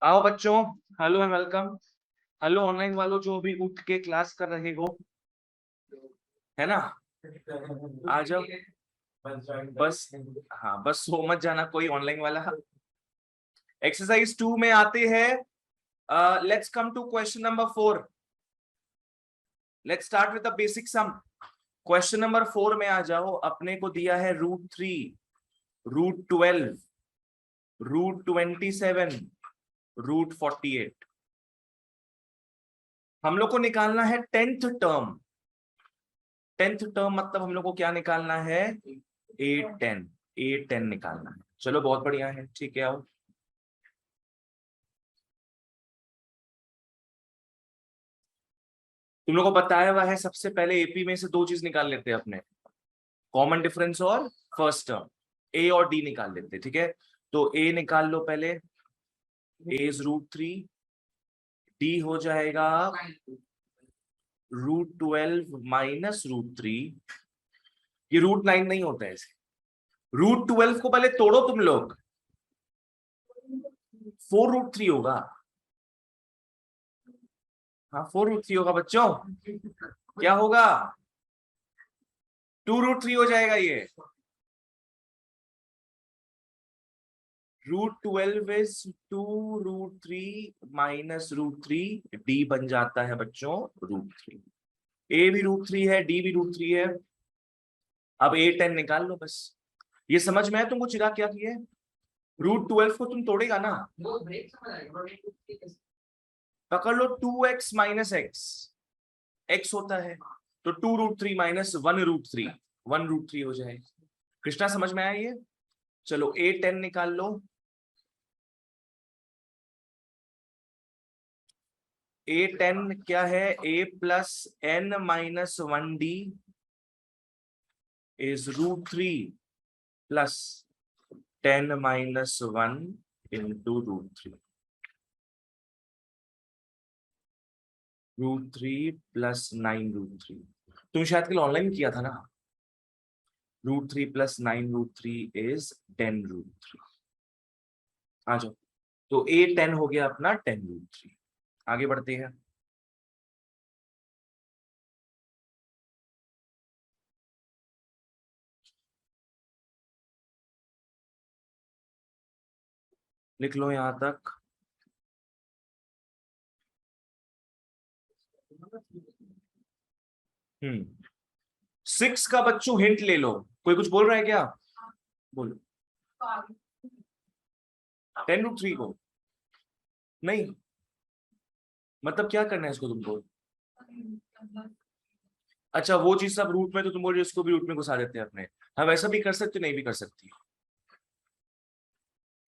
आओ बच्चों। Hello and welcome. Hello online वालों जो अभी उठ के क्लास कर रहे हो, है ना? आ जाओ। बस, हाँ बस सो मत जाना कोई ऑनलाइन वाला। एक्सरसाइज 2 में आते हैं। Let's come to question number 4। Let's start with the basic sum. Question number 4 में आ जाओ। अपने को दिया है √3, √12, √27, √48। हम लोग को निकालना है 10th टर्म। 10th टर्म मतलब हम लोग को क्या निकालना है? A10। A10 निकालना है। चलो बहुत बढ़िया है, ठीक है। आओ, तुम लोग को बताया हुआ है सबसे पहले एपी में से दो चीज निकाल लेते हैं अपने, कॉमन डिफरेंस और फर्स्ट टर्म। ए और डी निकाल लेते हैं, ठीक है। तो ए निकाल लो पहले। ए इज √3, डी हो जाएगा √12 माइनस √3। ये √9 नहीं होता है ऐसे। √12 को पहले तोड़ो तुम लोग, 4√3 होगा। हाँ 4√3 होगा बच्चों। क्या होगा? 2√3 हो जाएगा ये। √12 इज 2√3 माइनस √3। डी बन जाता है बच्चों √3। ए भी √3 है, डी भी √3 है। अब A10 निकाल लो बस। ये समझ में है तुमको चिराग क्या किया है? √12 को तुम तोड़ेगा ना, पकड़ लो 2x माइनस एक्स। एक्स होता है तो 2√3 माइनस 1√3, 1√3 हो जाएगा। कृष्णा समझ में आया ये? चलो A10 निकाल लो। A10 क्या है? A+n-1d is √3 plus 10-1 into √3। √3 plus 9√3। तुम शायद कल ऑनलाइन किया था ना? √3 plus 9√3 is 10√3। आ जाओ। तो A10 हो गया अपना 10√3। आगे बढ़ते हैं। लिख लो यहां तक। 6 का बच्चों हिंट ले लो। कोई कुछ बोल रहा है क्या? बोलो। 10√3 को नहीं, मतलब क्या करना है इसको तुमको? अच्छा वो चीज सब रूट में, तो तुम बोल रहे हो इसको भी रूट में घुसा देते हैं अपने। हम ऐसा भी कर सकते, नहीं भी कर सकती।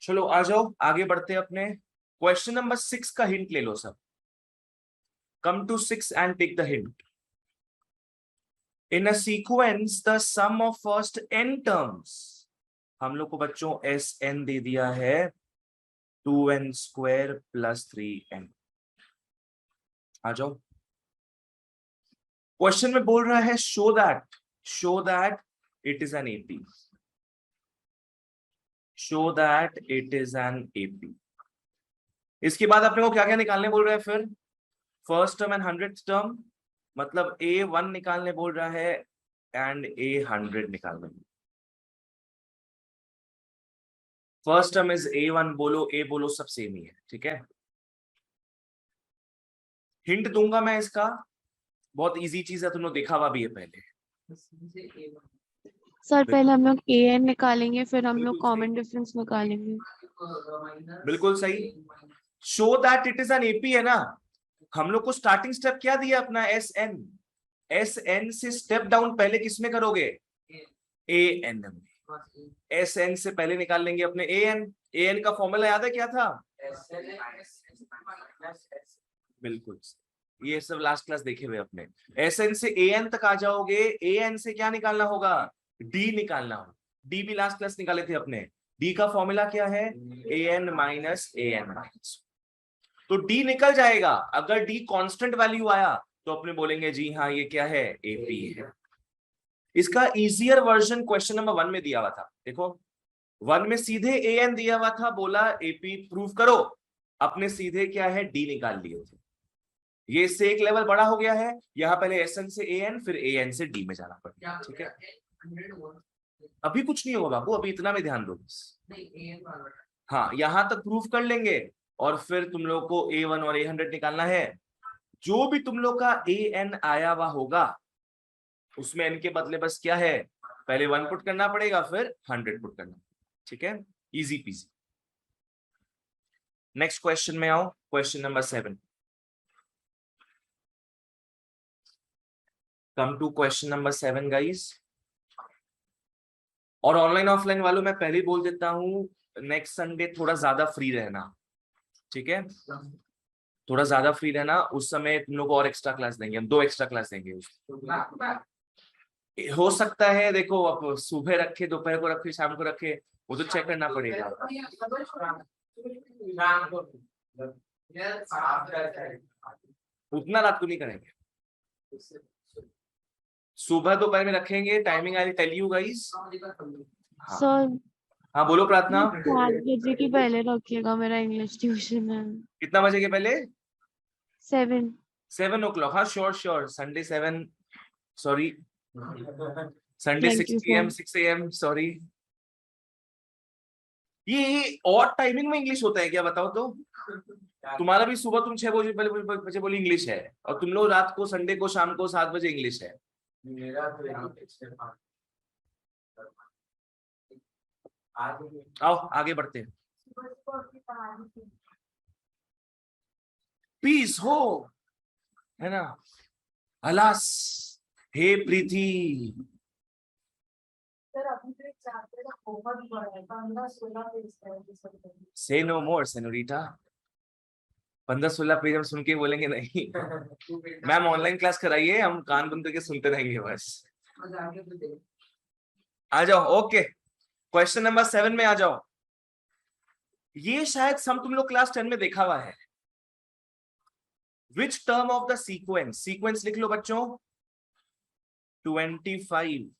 चलो आ जाओ आगे बढ़ते हैं अपने। क्वेश्चन नंबर 6 का हिंट ले लो सब। Come to 6 and take the hint. In a sequence the sum of first n terms. हम लोग को बच्चों Sn दे दिया है 2n² + 3n। आ जाओ। क्वेश्चन में बोल रहा है show that it is an AP. Show that it is an AP. इसके बाद अपने को क्या क्या निकालने बोल रहा है फिर? First term and 100th term, मतलब A1 निकालने बोल रहा है एंड A100 निकालने। फर्स्ट टर्म इज A1 बोलो, A बोलो, सब सेम ही है, ठीक है। हिंट दूंगा मैं इसका, बहुत इजी चीज है, तुमने देखा हुआ भी है पहले। सर बिल्कुल पहले हम लोग an निकालेंगे, फिर हम लोग बिल्कुल सही, कॉमन डिफरेंस निकालेंगे। बिल्कुल सही। Show that it is an AP है ना। हम लोग को स्टार्टिंग स्टेप क्या दिया अपना? एस एन से स्टेप डाउन पहले किसमें करोगे? A n में। Sn से पहले निकाल लेंगे अपने an का फॉर्मूला याद है क्या था? बिल्कुल, ये सब लास्ट क्लास देखे हुए अपने। Sn से an तक आ जाओगे। an से क्या निकालना होगा? d निकालना होगा। d भी लास्ट क्लास निकाले थे अपने। d का फॉर्मूला क्या है? an minus an minus. तो d निकल जाएगा। अगर d कांस्टेंट वैल्यू आया तो अपने बोलेंगे जी हाँ ये क्या है? एपी है। इसका इजियर वर्जन क्वेश्चन नंबर 1 में दिया हुआ था, देखो 1 में सीधे an दिया हुआ था, बोला एपी प्रूव करो। अपने सीधे क्या है डी निकाल लिए थे। ये इससे एक लेवल बड़ा हो गया है, यहाँ पहले एस एन से ए एन फिर ए एन से डी में जाना पड़ेगा। ठीक है, अभी कुछ नहीं होगा बाबू, अभी इतना में ध्यान दो बस। हाँ, यहां तक प्रूफ कर लेंगे और फिर तुम लोग को A1 और A100 निकालना है। जो भी तुम लोग का AN आया हुआ होगा उसमें n के बदले बस क्या है, पहले 1 पुट करना पड़ेगा फिर 100 पुट करना। ठीक है, इजी पीजी। नेक्स्ट क्वेश्चन में आओ, question number 7। Come to question number 7 guys. और ऑनलाइन ऑफलाइन वालों मैं पहले ही बोल देता हूं, नेक्स्ट संडे थोड़ा ज्यादा फ्री रहना। ठीक है, थोड़ा ज्यादा फ्री रहना, उस समय तुम लोग को और एक्स्ट्रा क्लास देंगे, हम 2 एक्स्ट्रा क्लास देंगे। हो सकता है देखो, अब सुबह रखे, दोपहर को रखे, शाम को रखे, वो तो चेक करना पड़ेगा। उतना रात को नहीं करेंगे, सुबह दोपहर में रखेंगे। Timing I tell you guys. Sir हाँ बोलो प्रार्थना। 7 बजे की पहले रखिएगा, मेरा इंग्लिश ट्यूशन है। कितना बजे के पहले? 7। 7 o'clock। हाँ sure sure, Sunday 7, sorry Sunday thank 6 you PM sir. 6 AM sorry. ये और टाइमिंग में इंग्लिश होता है क्या बताओ तो? तुम्हारा भी सुबह तुम 6 बजे बोली इंग्लिश है, और तुम लोग रात को संडे को शाम को 7 बजे इंग्लिश है। मेरा तो यहाँ पे आओ आगे बढ़ते हैं। पीस हो, है ना। अलास, हे प्रीति। से नो मोर सेनोरिटा। 15-16 पेज हम सुन के बोलेंगे नहीं। मैम ऑनलाइन क्लास कराइए, हम कान बंद करके सुनते रहेंगे बस। आ जाओ, ओके क्वेश्चन नंबर 7 में आ जाओ। ये शायद सम तुम लोग क्लास 10 में देखा हुआ है। Which term of the sequence, sequence लिख लो बच्चों। 25,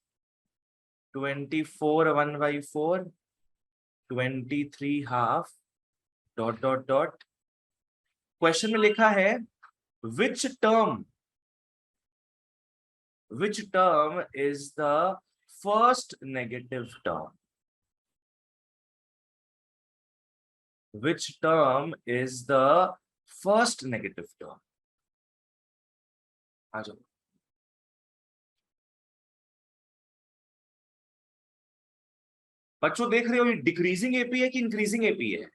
24 1/4, 23 half, dot dot dot. Question में लिखा है which term is the first negative term? Which term is the first negative term? आ जाओ। बच्चों देख रहे हो ये डिक्रीजिंग एपी है कि इंक्रीजिंग एपी है?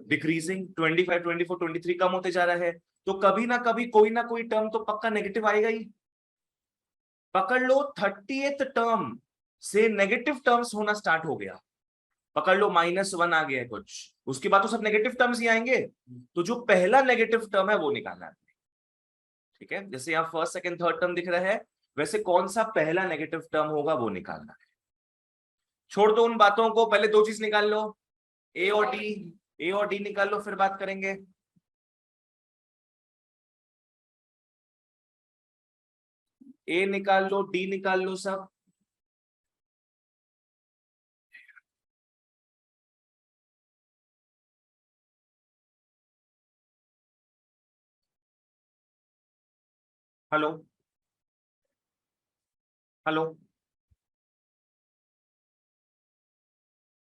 डिक्रीजिंग। 25 24 23 कम होते जा रहा है, तो कभी ना कभी कोई ना कोई टर्म तो पक्का नेगेटिव आएगा ही। पकड़ लो 30th टर्म से नेगेटिव टर्म्स होना स्टार्ट हो गया। पकड़ लो -1 आ गया है कुछ, उसके बाद तो सब नेगेटिव टर्म्स ही आएंगे। तो जो पहला नेगेटिव टर्म है वो निकालना है। ठीक है, जैसे यहाँ फर्स्ट सेकंड थर्ड टर्म दिख रहा है, वैसे कौन सा पहला नेगेटिव टर्म होगा वो निकालना है। छोड़ दो उन बातों को, पहले 2 चीज निकाल लो, ए और डी निकाल लो, फिर बात करेंगे। ए निकाल लो, डी निकाल लो सब। हेलो हेलो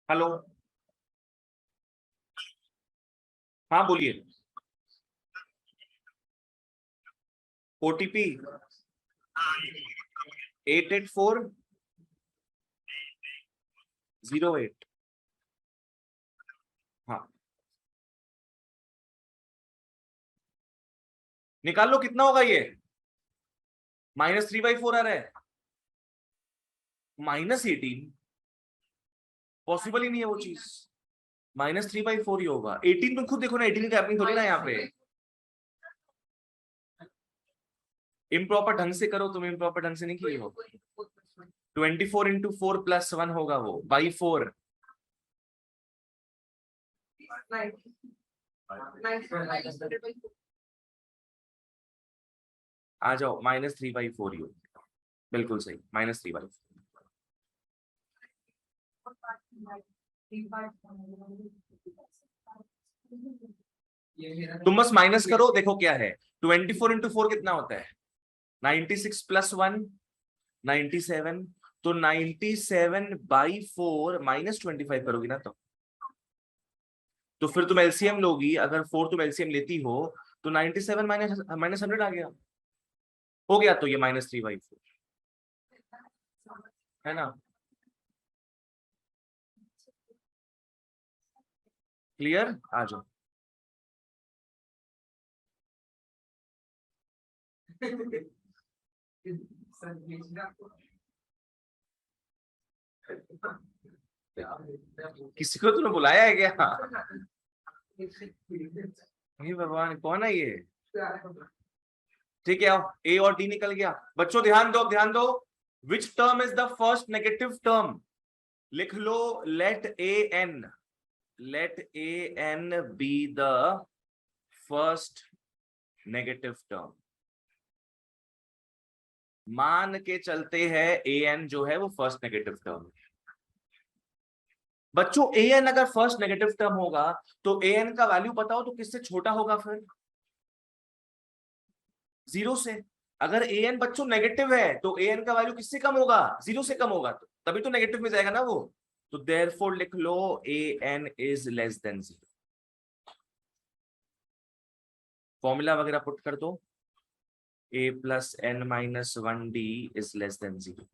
हेलो, हाँ बोलिए। OTP 88408। हाँ निकाल लो, कितना होगा ये? -3/4 आ रहा है। -18 पॉसिबल ही नहीं है वो चीज। -3/4 ही होगा। 18 तुम खुद देखो ना, 18 का अपनी थोड़ी ना यहाँ पे। इम्प्रॉपर ढंग से करो, तुम इम्प्रॉपर ढंग से नहीं किए हो। 24 × 4 + 1 होगा वो, बाई 4। आ जाओ, -3/4 ही होगा, बिल्कुल सही, -3/4। तुम बस माइनस करो, देखो क्या है। 24 इंटू 4 कितना होता है? 96 प्लस 1 97। तो 97/4 माइनस 25 करोगी ना, तो फिर तुम एलसीएम लोगी। अगर 4 तुम एलसीएम लेती हो तो 97 माइनस माइनस 100 आ गया, हो गया। तो ये -3/4 है ना। क्लियर? आ जाओ। किसी को तूने बुलाया है क्या? हे भगवान, कौन है ये? ठीक है, आओ। ए और डी निकल गया। बच्चों ध्यान दो, ध्यान दो। Which term is the first negative term? लिख लो, let a n, let a n be the first negative term. मान के चलते हैं ए एन जो है वो फर्स्ट नेगेटिव टर्म है। बच्चों ए एन अगर फर्स्ट नेगेटिव टर्म होगा तो ए एन का वैल्यू बताओ तो किससे छोटा होगा फिर? 0 से। अगर ए एन बच्चों नेगेटिव है तो ए एन का वैल्यू किससे कम होगा? 0 से कम होगा, तो तभी तो नेगेटिव में जाएगा ना वो। तो देयरफॉर लिख लो a n is less than 0। Formula वगैरह पुट कर दो। A plus n minus 1 d is less than 0।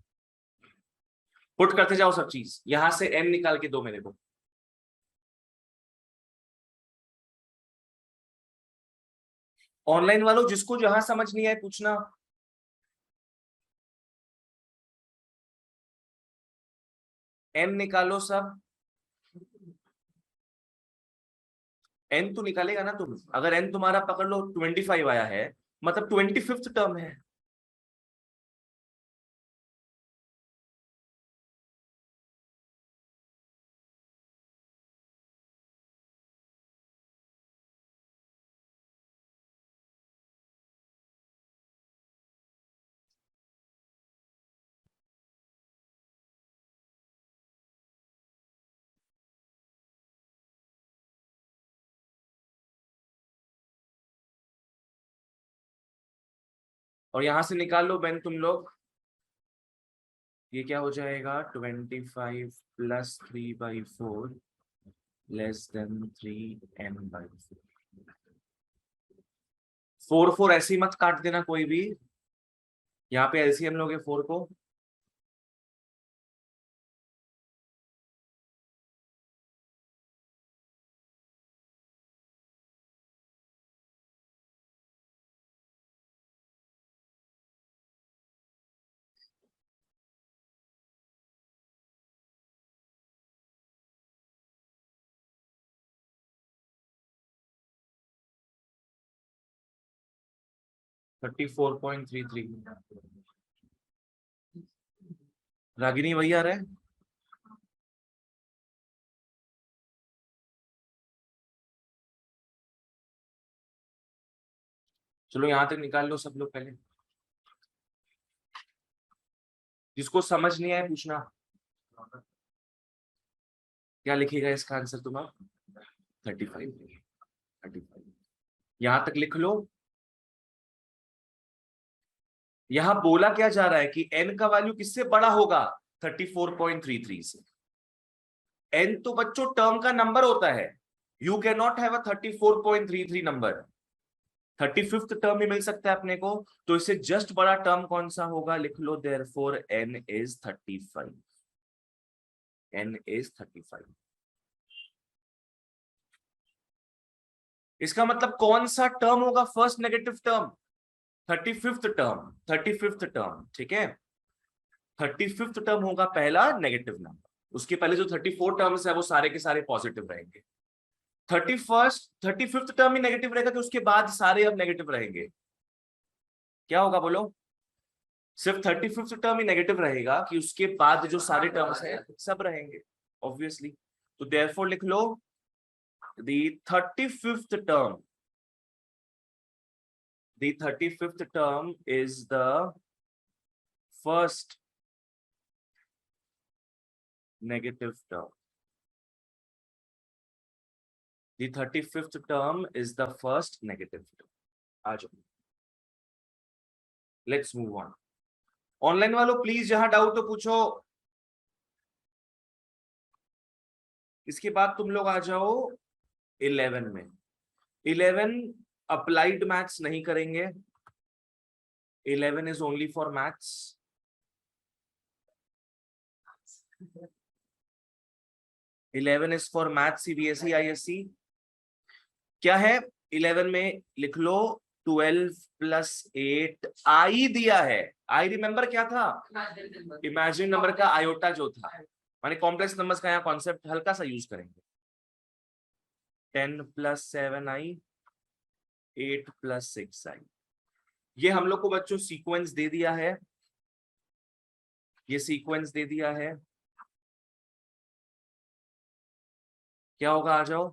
Put करते जाओ सब चीज। यहां से एन निकाल के दो मेरे को। ऑनलाइन वालों जिसको जहां समझ नहीं आए पूछना। एन निकालो सब। एन तो निकालेगा ना तुम। अगर एन तुम्हारा पकड़ लो 25 आया है, मतलब 25th टर्म है। और यहां से निकाल लो बेन तुम लोग। ये क्या हो जाएगा? 25 प्लस 3/4 लेस देन 3n/4। 4 ऐसे ही मत काट देना कोई भी। यहाँ पे एलसीएम लोगे 4 को। $34.33। रागिनी वही आ रहा है। चलो यहां तक निकाल लो सब लोग पहले। जिसको समझ नहीं आए पूछना। क्या लिखेगा इसका आंसर तुम्हारा? 35। 35 यहां तक लिख लो। यहां बोला क्या जा रहा है कि n का वैल्यू किससे बड़ा होगा? 34.33 से। n तो बच्चों टर्म का नंबर होता है। You can not have a 34.33 number. 35th term ही मिल सकता है अपने को। तो इससे जस्ट बड़ा टर्म कौन सा होगा? लिख लो therefore n is 35। n is 35। इसका मतलब कौन सा टर्म होगा first negative term? 35th term. 35th term, ठीक है। 35th टर्म होगा पहला नेगेटिव नंबर। उसके पहले जो 34 टर्म्स है वो सारे के सारे पॉजिटिव रहेंगे। 35th टर्म ही नेगेटिव रहेगा तो उसके बाद सारे अब नेगेटिव रहेंगे। क्या होगा बोलो? सिर्फ 35th टर्म ही नेगेटिव रहेगा कि उसके बाद जो सारे टर्म्स है सब रहेंगे ऑब्वियसली। तो देयरफॉर लिख लो the 35th term, the 35th term is the first negative term। The 35th term is the first negative term. आ जाओ, लेट्स मूव ऑन. ऑनलाइन वालों प्लीज जहां डाउट तो पूछो. इसके बाद तुम लोग आ जाओ 11 में. 11 अप्लाइड मैथ्स नहीं करेंगे. 11 is only for maths. 11 is for maths CBSE ISC. क्या है 11 में? लिख लो 12 प्लस 8 आई दिया है. आई रिमेंबर क्या था? इमेजिन नंबर का आयोटा जो था. माने कॉम्प्लेक्स नंबर्स का यहाँ कॉन्सेप्ट हल्का सा यूज करेंगे. 10 प्लस 7i, 8 प्लस 6i. ये हम लोग को बच्चों सीक्वेंस दे दिया है. ये सीक्वेंस दे दिया है. क्या होगा? आ जाओ.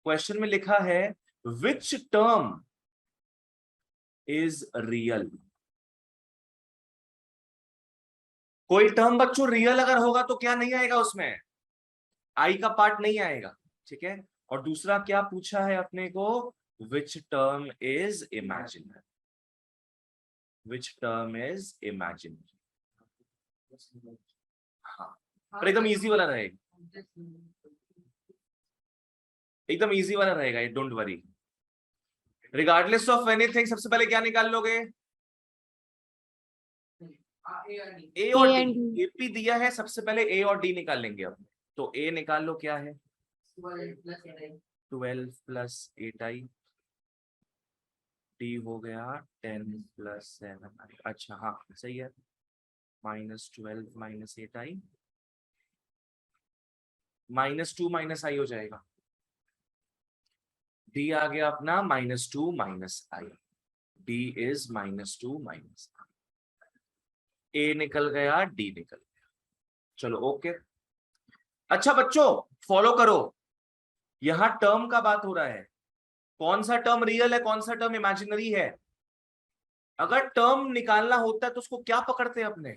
क्वेश्चन में लिखा है विच टर्म इज रियल. कोई टर्म बच्चों रियल अगर होगा तो क्या नहीं आएगा उसमें? आई का पार्ट नहीं आएगा. ठीक है. और दूसरा क्या पूछा है अपने को? विच term is imaginary. Which term is imaginary. हाँ, पर एकदम इजी वाला रहेगा. एकदम इजी वाला रहेगा ये, don't worry. Regardless of anything सबसे पहले क्या निकाल लोगे? ए और डी. एपी दिया है, सबसे पहले ए और डी निकाल लेंगे अब. तो ए निकाल लो. क्या है? 12 प्लस 8i. डी हो गया 10 प्लस 7i. अच्छा हाँ सही है. -12 माइनस 8i. -2 माइनस आई हो जाएगा. डी आ गया अपना -2 minus i. D is -2 minus i. A निकल गया, डी निकल गया. चलो ओके. अच्छा बच्चों फॉलो करो. यहां टर्म का बात हो रहा है. कौन सा टर्म रियल है, कौन सा टर्म इमेजिनरी है? अगर टर्म निकालना होता है तो उसको क्या पकड़ते हैं अपने?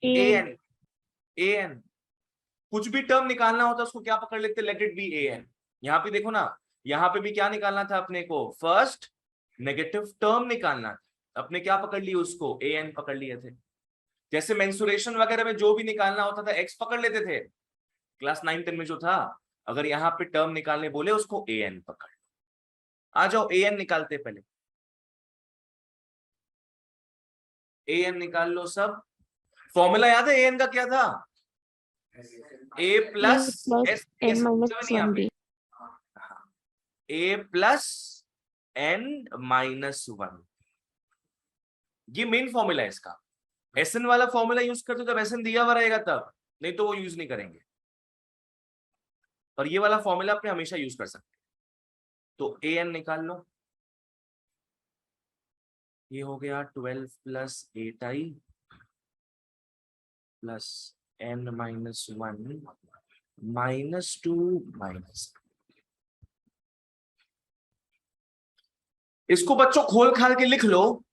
an. an. कुछ भी टर्म निकालना होता है उसको क्या पकड़ लेते? Let it be an. यहाँ पे देखो ना, यहाँ पे भी क्या निकालना था अपने को? फर्स्ट नेगेटिव टर्म निकालना था. अपने क्या पकड़ लिए उसको? an पकड़ लिए थे. जैसे मेंसुरेशन वगैरह में जो भी निकालना होता था x पकड़ लेते थे क्लास 9-10 में जो था. अगर यहाँ पे टर्म निकालने बोले उसको an पकड़. आ जाओ an निकालते. पहले an निकाल लो सब. फॉर्मूला याद है an का क्या था? a plus n minus 1d. a plus n minus 1. ये मेन फॉर्मूला है इसका. एसएन वाला फॉर्मूला यूज करते जब एसएन दिया हुआ रहेगा तब, नहीं तो वो यूज नहीं करेंगे. और ये वाला फॉर्मूला आपने हमेशा यूज कर सकते. तो an निकाल लो. ये हो गया 12 plus 8i plus n minus 1 -2 minus. इसको बच्चों खोल खाल के लिख लो.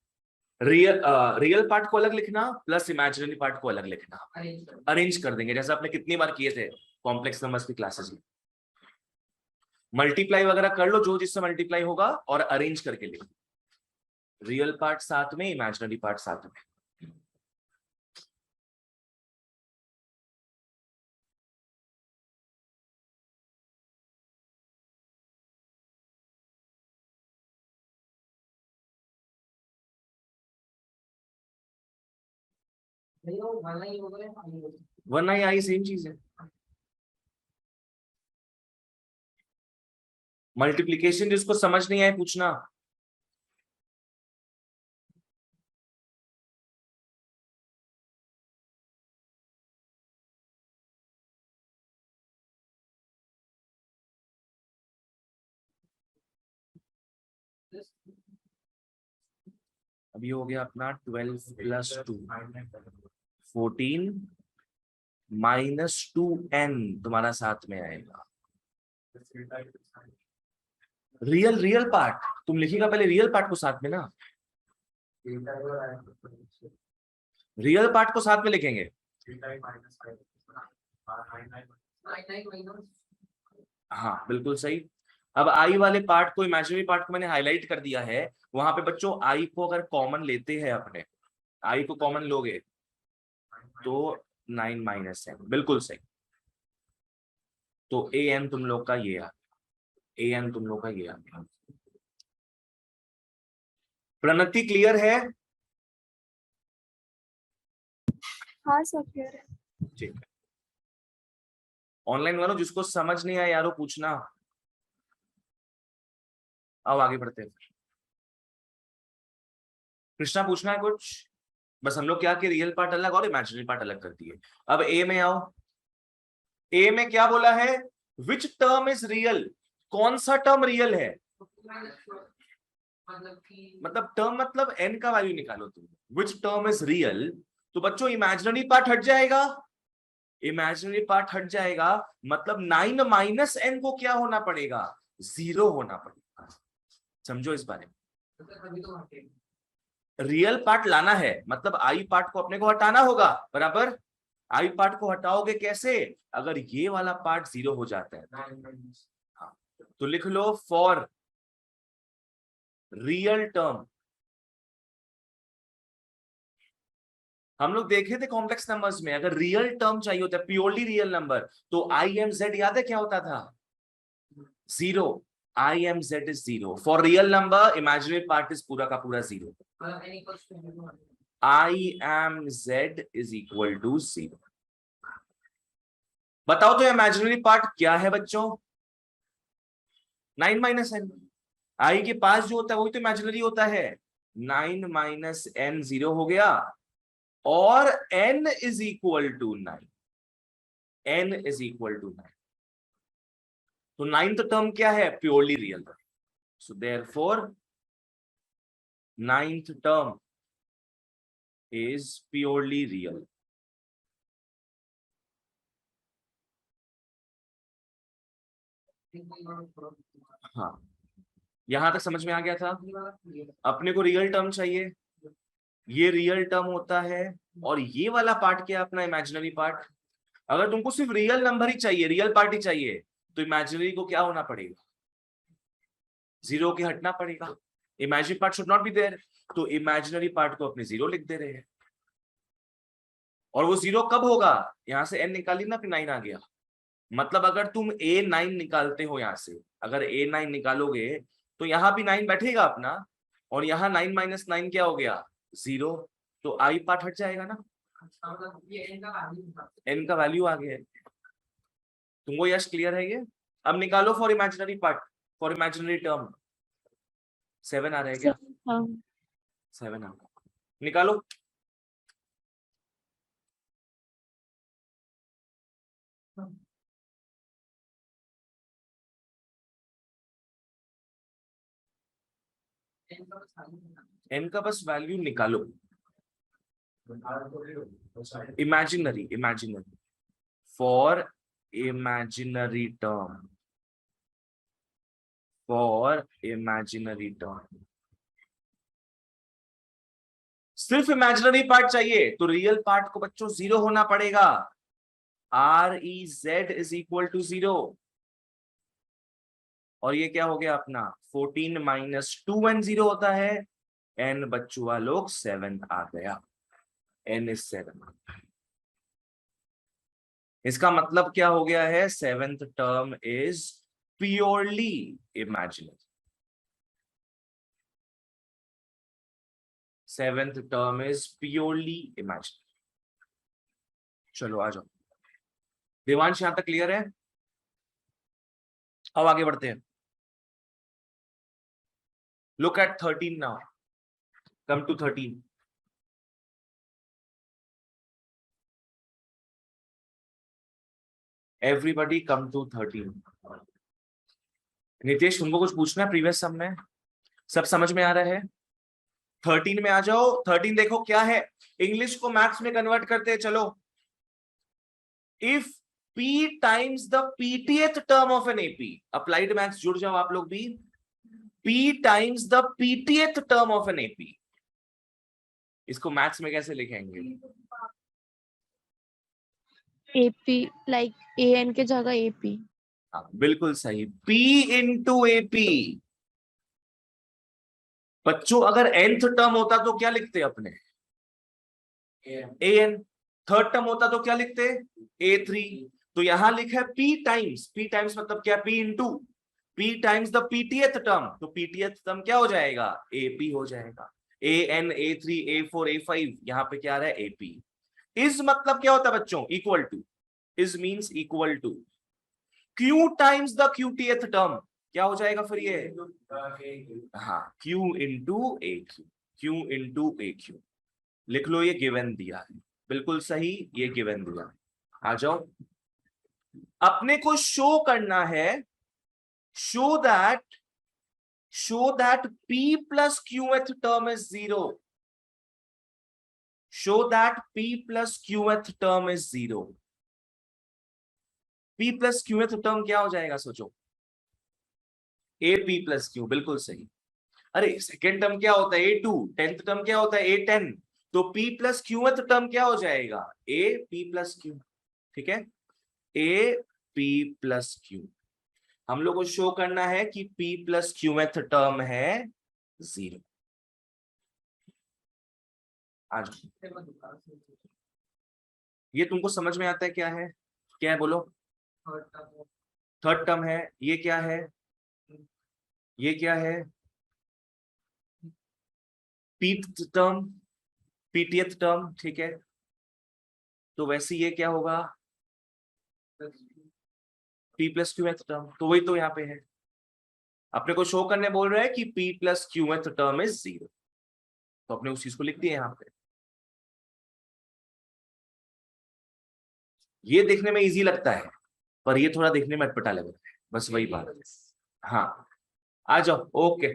रियल पार्ट को अलग लिखना प्लस इमेजिनरी पार्ट को अलग लिखना. अरेंज कर देंगे जैसे आपने कितनी बार किए थे कॉम्प्लेक्स नंबर्स की क्लासेस में. मल्टीप्लाई वगैरह कर लो जो जिससे मल्टीप्लाई होगा और अरेंज करके लिखो. रियल पार्ट साथ में, इमेजिनरी पार्ट साथ में. वरना ही आई सेम चीज है. मल्टीप्लीकेशन जिसको समझ नहीं आए पूछना. अभी हो गया अपना 12 प्लस 2 14 -2n तुम्हारा साथ में आएगा. रियल पार्ट तुम लिखिएगा पहले. रियल पार्ट को साथ में ना, रियल पार्ट को साथ में लिखेंगे. हाँ बिल्कुल सही। अब आई वाले पार्ट को, इमेजिनरी पार्ट को मैंने हाईलाइट कर दिया है। वहां पे बच्चों आई को अगर कॉमन लेते हैं, अपने आई को कॉमन लोगे तो 9 - n, बिल्कुल सही। तो ए एन तुम लोग का ये आ, ए एन तुम लोग का ये आ गया। प्रणति क्लियर है? हाँ सर क्लियर है। ठीक है। ऑनलाइन वालों जिसको समझ नहीं आया यारो पूछना। अब आगे बढ़ते हैं। कृष्णा पूछना है कुछ? बस हम लोग क्या कि रियल पार्ट अलग और इमेजिनरी पार्ट अलग कर दिए। अब ए में आओ। ए में क्या बोला है? विच टर्म इज रियल? कौन सा टर्म रियल है? मतलब टर्म मतलब एन का वैल्यू निकालो तुम। विच टर्म इज रियल? तो बच्चों इमेजिनरी पार्ट हट जाएगा, इमेजिनरी पार्ट हट जाएगा, मतलब 9 - n को क्या होना पड़ेगा? 0 होना पड़ेगा। समझो इस बारे में। रियल पार्ट लाना है मतलब आई पार्ट को अपने को हटाना होगा, बराबर। आई पार्ट को हटाओगे कैसे? अगर ये वाला पार्ट 0 हो जाता है। हाँ, तो लिख लो फॉर रियल टर्म। हम लोग देखे थे कॉम्प्लेक्स नंबर्स में, अगर रियल टर्म चाहिए होता है, प्योरली रियल नंबर, तो आई एम जेड याद है क्या होता था? 0। I m z is 0 for real number, imaginary part is पूरा का पूरा 0। I m z is equal to 0। बताओ तो इमेजिनरी पार्ट क्या है बच्चों? 9 - n। आई के पास जो होता है वही तो इमेजिनरी होता है। 9 - n 0 हो गया, और n is equal to 9। n is equal to 9। तो 9th टर्म क्या है? Purely real. So therefore 9th term is purely real. हाँ, यहां तक समझ में आ गया था? अपने को रियल टर्म चाहिए, ये रियल टर्म होता है, और ये वाला पार्ट क्या है? अपना इमेजिनरी पार्ट। अगर तुमको सिर्फ रियल नंबर ही चाहिए, रियल पार्ट ही चाहिए, तो इमेजिनरी को क्या होना पड़ेगा? 0 के हटना पड़ेगा। Imaginary part should not be there, तो इमेजिनरी पार्ट को अपने 0 लिख दे रहे हैं। और वो 0 कब होगा? यहां से n निकाली ना, फिर 9 आ गया। मतलब अगर तुम A9 निकालते हो, यहां से अगर A9 निकालोगे तो यहां भी 9 बैठेगा अपना, और यहाँ 9 - 9 क्या हो गया? 0। तो आई पार्ट हट जाएगा ना, n का वैल्यू आ गया है। तुमको यश क्लियर है ये? अब निकालो for imaginary part, for imaginary term. 7 आ रहा है क्या? हाँ 7 आ रहा है। निकालो। n का बस वैल्यू निकालो। Imaginary, imaginary, for imaginary term, for imaginary term. सिर्फ इमेजिनरी पार्ट चाहिए तो रियल पार्ट को बच्चों 0 होना पड़ेगा। REZ is equal to 0। और ये क्या हो गया अपना? 14 - 2n 0 होता है। n बच्चुआ लोग 7 आ गया। n is 7। इसका मतलब क्या हो गया है? 7th term is purely imaginary. 7th term is purely imaginary. चलो आ जाओ। देवांश यहां तक क्लियर है? अब आगे बढ़ते हैं। Look at 13 now. Come to 13। Everybody come to 13। Nitesh तुमको कुछ पूछना है प्रीवियस सम में? सब समझ में आ रहा है? 13 में आ जाओ। 13 देखो क्या है, इंग्लिश को मैथ्स में कन्वर्ट करते हैं। चलो, if P times the pth term of an AP, applied maths जुड़ जाओ आप लोग भी। P times the pth term of an AP, इसको मैथ्स में कैसे लिखेंगे? AP लाइक AN के जगह AP। हाँ बिल्कुल सही, P इंटू AP। बच्चों अगर nth टर्म होता तो क्या लिखते अपने, an। थर्ड टर्म होता तो क्या लिखते, A3। तो यहां लिखा है P टाइम्स मतलब क्या, P into P times the pth term. तो पीटीएथ टर्म क्या हो जाएगा, AP हो जाएगा। AN A3 A4 A5, यहां पे क्या आ रहा है, AP। इज मतलब क्या होता है बच्चों, equal to. Is means equal to Q times the qth term. क्या हो जाएगा फिर ये, हाँ Q into AQ। Q into AQ लिख लो, ये गिवन दिया है, बिल्कुल सही, ये गिवन दिया है। आ जाओ, अपने को शो करना है, show that P plus qth term is 0। show that P plus qth term is 0। P plus qth term क्या हो जाएगा, सोचो, AP plus Q, बिल्कुल सही। अरे सेकेंड टर्म क्या होता है, A2। टेंथ टर्म क्या होता है, A10। तो P plus qth टर्म क्या हो जाएगा, AP plus Q। ठीक है, AP plus Q। हम लोग को शो करना है कि P plus qth टर्म है 0। आज ये तुमको समझ में आता है क्या है, क्या है बोलो। थर्ड टर्म है, ये क्या है, ये क्या है, पीथ टर्म, पीटीएथ टर्म। ठीक है, तो वैसे ये क्या होगा, P प्लस क्यूएथ टर्म। तो वही तो यहाँ पे है, अपने को शो करने बोल रहा है कि P प्लस क्यूएथ टर्म इज 0। तो अपने उस चीज को लिख दिया यहाँ पे। ये देखने में इजी लगता है, पर ये थोड़ा देखने में अटपटा लग रहा है, बस वही बात है। हाँ आ जाओ, ओके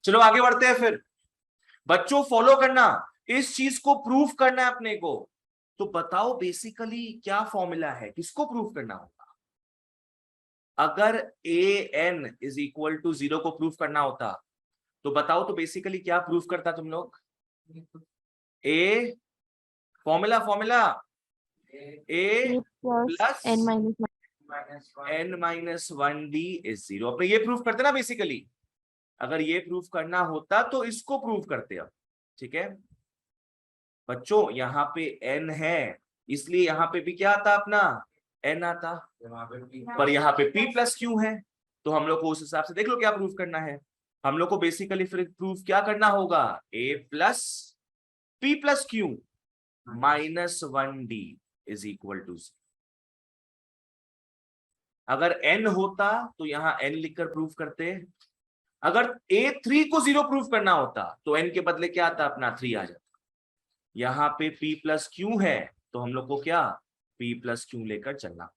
चलो आगे बढ़ते हैं फिर। बच्चों फॉलो करना, इस चीज को प्रूफ करना है अपने को। तो बताओ बेसिकली क्या फॉर्मूला है, किसको प्रूफ करना होगा। अगर an इज इक्वल टू 0 को प्रूफ करना होता, तो बताओ तो बेसिकली क्या प्रूफ करता तुम लोग, a, formula formula a plus n-1d is 0। अपने ये प्रूफ करते ना बेसिकली। अगर ये प्रूफ करना होता तो इसको प्रूफ करते अब। ठीक है बच्चों, यहाँ पे n है, इसलिए यहाँ पे भी क्या आता अपना, n आता। पर यहाँ पे p प्लस क्यू है, तो हम लोग को उस हिसाब से देख लो क्या प्रूफ करना है। हम लोग को बेसिकली फिर प्रूफ क्या करना होगा, a plus p plus q -1d is equal to. अगर n होता तो यहाँ n लिखकर प्रूफ करते। अगर A3 को 0 प्रूफ करना होता तो n के बदले क्या आता, अपना 3 आ जाता। यहाँ पे P प्लस क्यू है, तो हम लोग को क्या P प्लस क्यू लेकर चलना।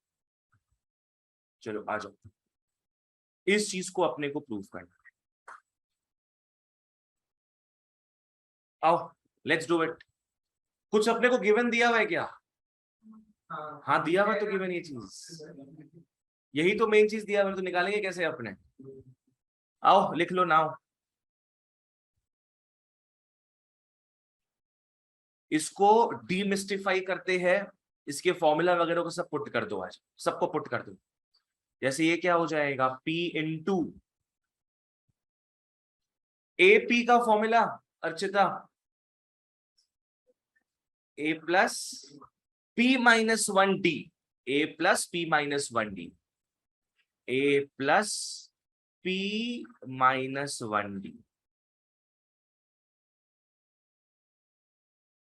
चलो आ जाओ, इस चीज को अपने को प्रूफ करना है। आओ लेट्स डू इट। कुछ अपने को गिवन दिया हुआ है क्या, हाँ दिया हुआ तो गिवन ये चीज, यही तो मेन चीज दिया हुआ, तो निकालेंगे कैसे अपने। आओ लिख लो नाउ। इसको डीमिस्टिफाई करते हैं, इसके फॉर्मूला वगैरह को सब पुट कर दो, आज सबको पुट कर दो। जैसे ये क्या हो जाएगा, P इंटू AP का formula Archita, A plus P-1D, A plus P-1D, A plus P-1D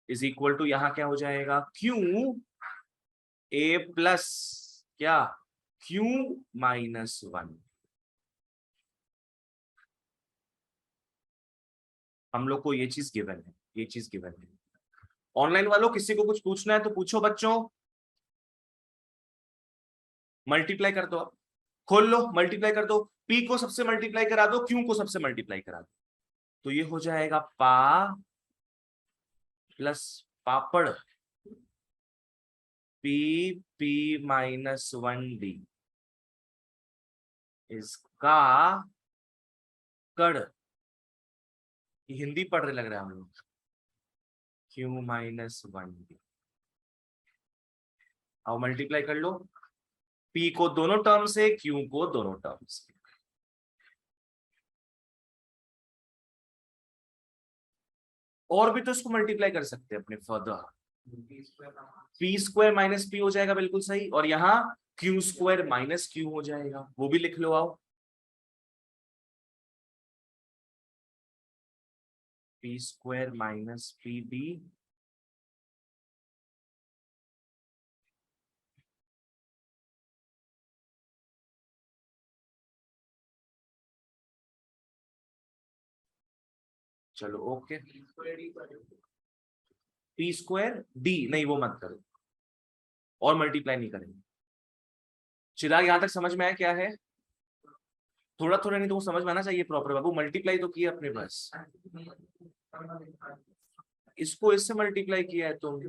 is equal to, यहां क्या हो जाएगा, Q A प्लस क्या, Q-1। हम लोग को ये चीज गिवन है, ये चीज गिवन है। ऑनलाइन वालों किसी को कुछ पूछना है तो पूछो बच्चों। मल्टीप्लाई कर दो, अब खोल लो, मल्टीप्लाई कर दो। P को सबसे मल्टीप्लाई करा दो, Q को सबसे मल्टीप्लाई करा दो। तो ये हो जाएगा पा प्लस पापड़, P-1D इसका कड़। ये हिंदी पढ़ रहे लग रहा है हम लोग, Q-1D। आओ मल्टीप्लाई कर लो, P को दोनों टर्म से, Q को दोनों टर्म से। और भी तो इसको मल्टीप्लाई कर सकते हैं अपने further. P square minus P हो जाएगा, बिल्कुल सही। और यहाँ Q स्क्वायर माइनस Q हो जाएगा, वो भी लिख लो आओ। P स्क्वायर माइनस PB चलो ओके। P स्क्वायर D नहीं, वो मत करो, और मल्टीप्लाई नहीं करेंगे। चिराग यहां तक समझ में आया क्या है? थोड़ा थोड़ा नहीं तो वो समझ में आना चाहिए प्रॉपर बाबू। मल्टीप्लाई तो किया अपने पास, इसको इससे मल्टीप्लाई किया है तुम।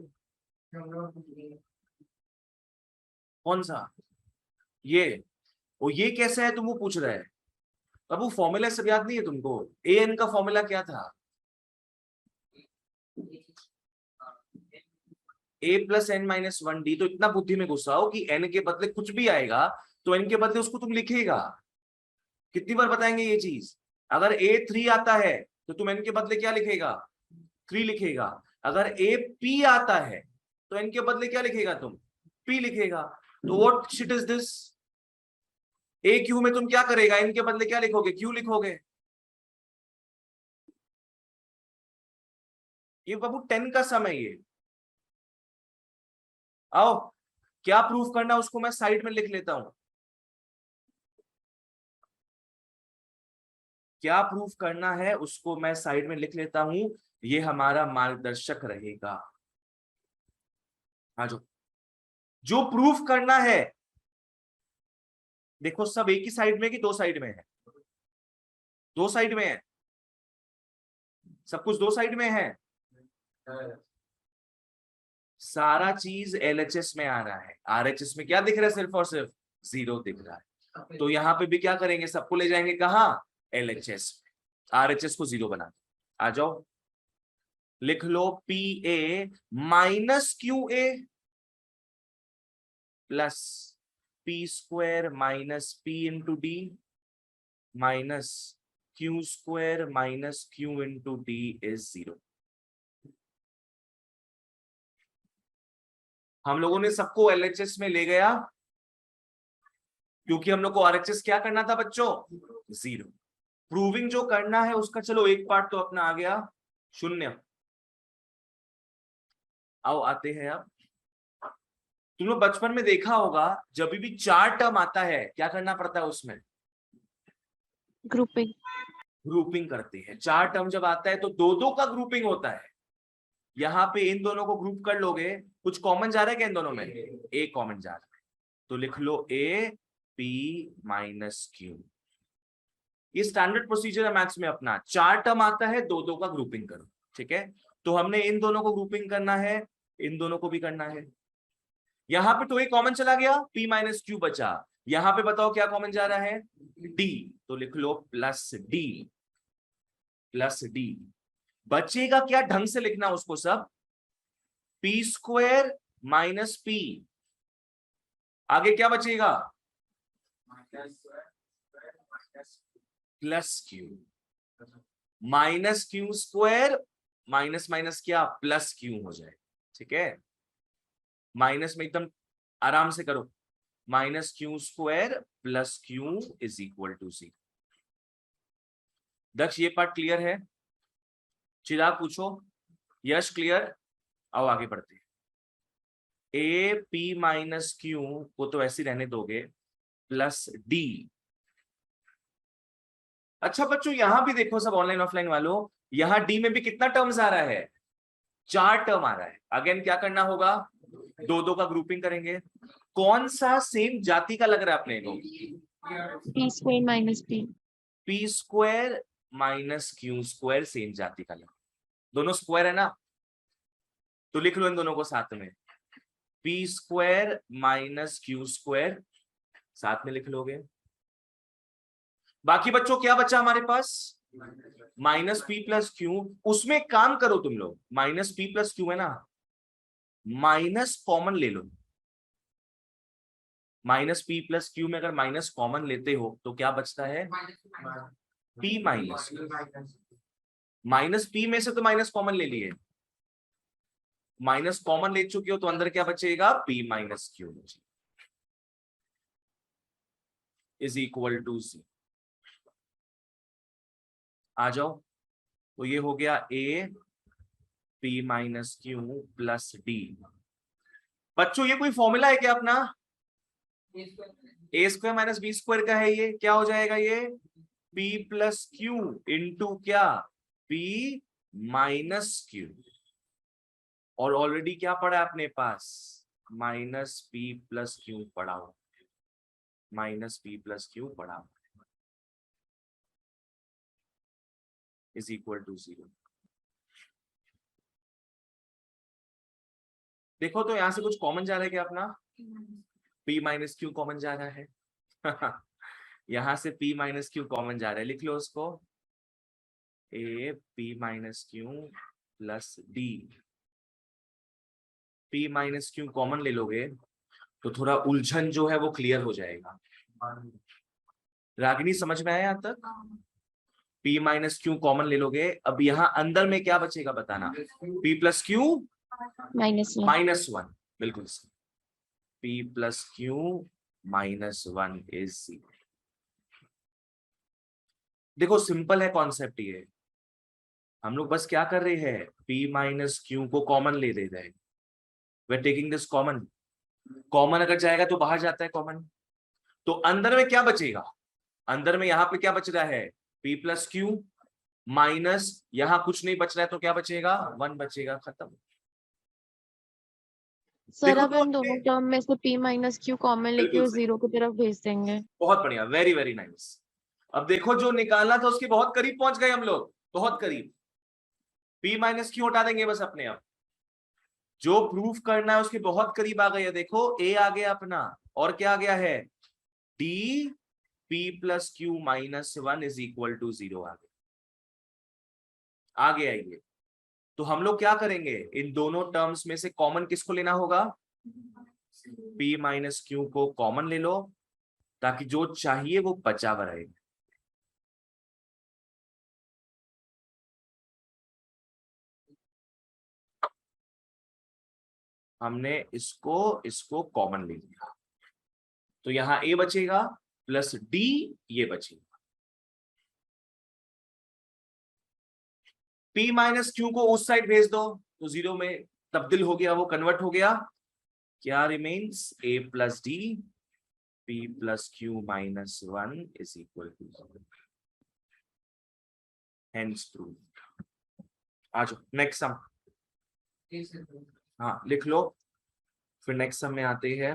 कौन सा? ये वो ये कैसा है तुम वो पूछ रहा है बाबू। फॉर्मूला सब याद नहीं है तुमको? ए एन का फॉर्मूला क्या था? ए प्लस एन माइनस 1D। तो इतना बुद्धि में घुसाओ कि एन के बदले कुछ भी आएगा तो एन के बदले उसको तुम लिखेगा। कितनी बार बताएंगे ये चीज? अगर A3 आता है तो तुम एन के बदले क्या लिखेगा? 3 लिखेगा। अगर AP आता है तो एन के बदले क्या लिखेगा तुम? P लिखेगा। तो what shit is this? AQ में तुम क्या करेगा? एन के बदले क्या लिखोगे? Q लिखोगे। ये बाबू 10 का समय। ये आओ, क्या प्रूफ करना उसको मैं साइड में लिख लेता हूं। क्या प्रूफ करना है उसको मैं साइड में लिख लेता हूं, ये हमारा मार्गदर्शक रहेगा। हाँ, जो प्रूफ करना है, देखो सब एक ही साइड में कि दो साइड में है? दो साइड में है, सब कुछ दो साइड में है। सारा चीज LHS में आ रहा है, RHS में क्या दिख रहा है? सिर्फ और सिर्फ 0 दिख रहा है। तो यहाँ पे भी क्या करेंगे? सबको ले जाएंगे कहाँ? LHS। RHS को 0 बना आ जाओ। लिख लो PA minus QA plus P square minus P into D minus Q square minus Q into D is 0। हम लोगों ने सबको LHS में ले गया क्योंकि हम लोग को RHS क्या करना था बच्चों? 0। प्रूविंग जो करना है उसका चलो एक पार्ट तो अपना आ गया, 0। आओ आते हैं अब। तुम लोग बचपन में देखा होगा जब भी 4 टर्म आता है क्या करना पड़ता है उसमें? ग्रुपिंग। ग्रुपिंग करते हैं। 4 टर्म जब आता है तो दो दो का ग्रुपिंग होता है। यहाँ पे इन दोनों को ग्रुप कर लोगे, कुछ कॉमन जा रहा है क्या इन दोनों में? ए कॉमन जा रहा है, तो लिख लो AP माइनस Q। ये स्टैंडर्ड प्रोसीजर है मैथ्स में अपना। 4 टर्म आता है, दो दो का ग्रुपिंग करो, ठीक है? तो हमने इन दोनों को ग्रुपिंग करना है, इन दोनों को भी करना है। यहाँ पे तो एक कॉमन चला गया, P माइनस Q बचा। यहाँ पे बताओ क्या कॉमन जा रहा है? D। तो लिख लो प्लस D, प्लस D। बचेगा क्या? ढंग से लिखना उसको सब। P स्क्वायर माइनस P, आगे क्या बचेगा? Plus Q minus Q square, minus minus क्या? प्लस Q हो जाए, ठीक है? माइनस में एकदम आराम से करो। Minus Q square plus Q is equal to 0। Daksh ये पार्ट क्लियर है? चिराग पूछो। यश क्लियर? आओ आगे बढ़ते हैं। AP माइनस Q को तो ऐसे रहने दोगे, प्लस D। अच्छा बच्चों यहां भी देखो सब ऑनलाइन ऑफलाइन वालों, यहां D में भी कितना टर्म्स आ रहा है? 4 टर्म आ रहा है। अगेन क्या करना होगा? दो दो का ग्रुपिंग करेंगे। कौन सा सेम जाति का लग रहा है अपने को? P square minus P। P square minus Q square same जाति का लग, दोनों स्क्वायर है ना, तो लिख लो इन दोनों को साथ में। P square minus Q square साथ में लिख लोगे। बाकी बच्चों क्या बचा हमारे पास? Minus P plus Q। उसमें काम करो तुम लोग, माइनस P प्लस Q है ना, माइनस कॉमन ले लो। माइनस पी प्लस क्यू में अगर माइनस कॉमन लेते हो तो क्या बचता है, पी माइनस, माइनस पी में से तो माइनस कॉमन ले लिए, माइनस कॉमन ले चुके हो तो अंदर क्या बचेगा, p minus q is equal to c. आ जाओ, तो ये हो गया a p minus q plus d. बच्चों ये कोई फॉर्मूला है क्या अपना, a square minus b square का है, ये क्या हो जाएगा, ये पी प्लस क्यू इंटू क्या, पी माइनस क्यू, और ऑलरेडी क्या पड़ा है अपने पास, माइनस पी प्लस क्यू पड़ा हो, माइनस पी प्लस क्यू पड़ा हो इज इक्वल टू 0। देखो तो यहां से कुछ कॉमन जा रहा है क्या अपना, p माइनस क्यू कॉमन जा रहा है यहां से p माइनस क्यू कॉमन जा रहा है, लिख लो उसको, a p minus q plus d. p minus Q common ले लोगे तो थोड़ा उलझन जो है वो क्लियर हो जाएगा। रागिनी समझ में आया यहां तक, p माइनस क्यू कॉमन ले लोगे, अब यहाँ अंदर में क्या बचेगा बताना, p प्लस क्यू -1, बिल्कुल सही, p प्लस क्यू -1 इज 0। देखो सिंपल है कॉन्सेप्ट ये, हम लोग बस क्या कर रहे हैं, p माइनस क्यू को कॉमन ले रहे हैं, वे टेकिंग दिस कॉमन, कॉमन अगर जाएगा तो बाहर जाता है कॉमन, तो अंदर में क्या बचेगा, अंदर में यहाँ पे क्या बच रहा है, p प्लस क्यू माइनस, यहाँ कुछ नहीं बच रहा है तो क्या बचेगा, 1 बचेगा, खत्म। सर देखो अब तो इन दोनों टर्म में से p माइनस क्यू कॉमन लेके बिल्कुल उस सही, जीरो की तरफ भेज देंगे। बहुत बढ़िया, वेरी वेरी नाइस। अब देखो जो निकालना था उसके बहुत करीब पहुंच गए हम लोग, बहुत करीब, p माइनस क्यू हटा देंगे बस अपने आप, जो प्रूफ करना है उसके बहुत करीब आ गए हैं। देखो a आ गया अपना, और क्या आ गया है, d p plus q -1 is equal to 0 आ गया ये। तो हम लोग क्या करेंगे, इन दोनों टर्म्स में से कॉमन किसको लेना होगा, p माइनस क्यू को कॉमन ले लो, ताकि जो चाहिए वो बचा हुआ रहे। हमने इसको इसको कॉमन ले लिया, तो यहां a बचेगा प्लस d ये बचेगा, p माइनस क्यू को उस साइड भेज दो तो 0 में तब्दील हो गया, वो कन्वर्ट हो गया, क्या remains, a plus d p plus q -1 is equal to 0, hence prove. आ जाओ नेक्स्ट सम, हाँ लिख लो, फिर नेक्स्ट सम में आते हैं।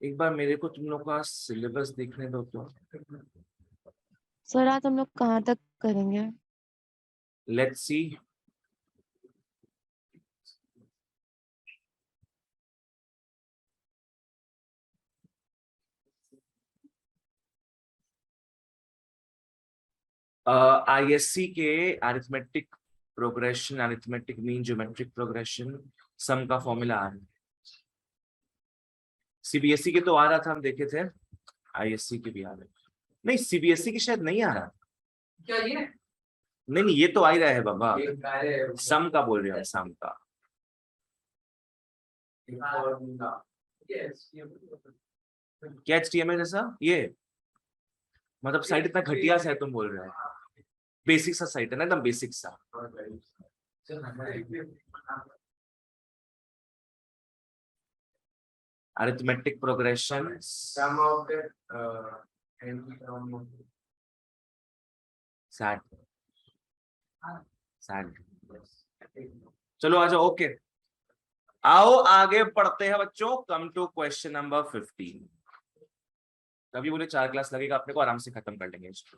एक बार मेरे को तुम लोग का सिलेबस देखने दो तो, सर आज हम लोग कहाँ तक करेंगे? Let's see. आईएससी के arithmetic progression, arithmetic mean geometric progression sum का फॉर्मूला आ रहा है, सीबीएसई के तो आ रहा था, हम देखे थे, आईएससी के भी आ रहे, नहीं सीबीएसई की शायद नहीं आ रहा, क्या ये? नहीं नहीं ये तो आ ही रहा है बाबा, सम का बोल रहे हैं, सम का। क्या एचटीएमएल जैसा ये, मतलब साइट इतना घटिया सा है तुम बोल रहे हो, बेसिक सा साइट है ना, एकदम बेसिक सा। अरिथमेटिक प्रोग्रेशन, सैड सैड, चलो आ जाओ, ओके आओ आगे पढ़ते हैं बच्चों, कम टू क्वेश्चन नंबर 15। तभी बोले 4 क्लास लगेगा अपने को, आराम से खत्म कर लेंगे इसको,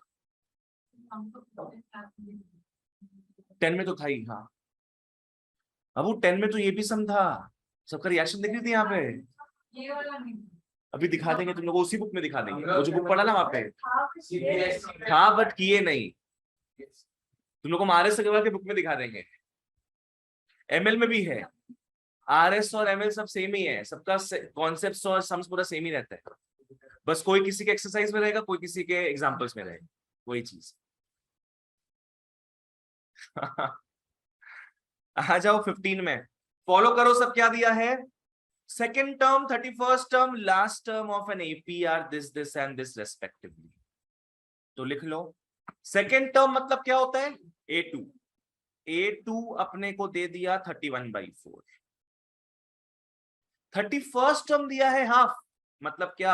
10 में तो था ही, हाँ अब वो 10 में तो ये भी सम था, सबका रिएक्शन दिख रही थी यहाँ पे? अभी दिखा देंगे तुम लोगों को, उसी बुक में दिखा देंगे, वो जो बुक पढ़ा ना वहां पे। हाँ बट किए नहीं, तुम लोग को आरएस अग्रवाल के बुक में दिखा देंगे। एमएल में भी है, आरएस और एमएल सब सेम ही है, सबका कॉन्सेप्ट्स और सम्स पूरा सेम ही रहता है, बस कोई किसी के एक्सरसाइज में रहेगा, कोई किसी के एग्जांपल्स में रहेगा, वही चीज। आ जाओ 15 में, फॉलो करो सब क्या दिया है। Second term, 31st term, last term of an AP are this and this respectively. तो लिख लो, सेकेंड टर्म मतलब क्या होता है, A2 अपने को दे दिया 31/4। 31st टर्म दिया है हाफ, मतलब क्या,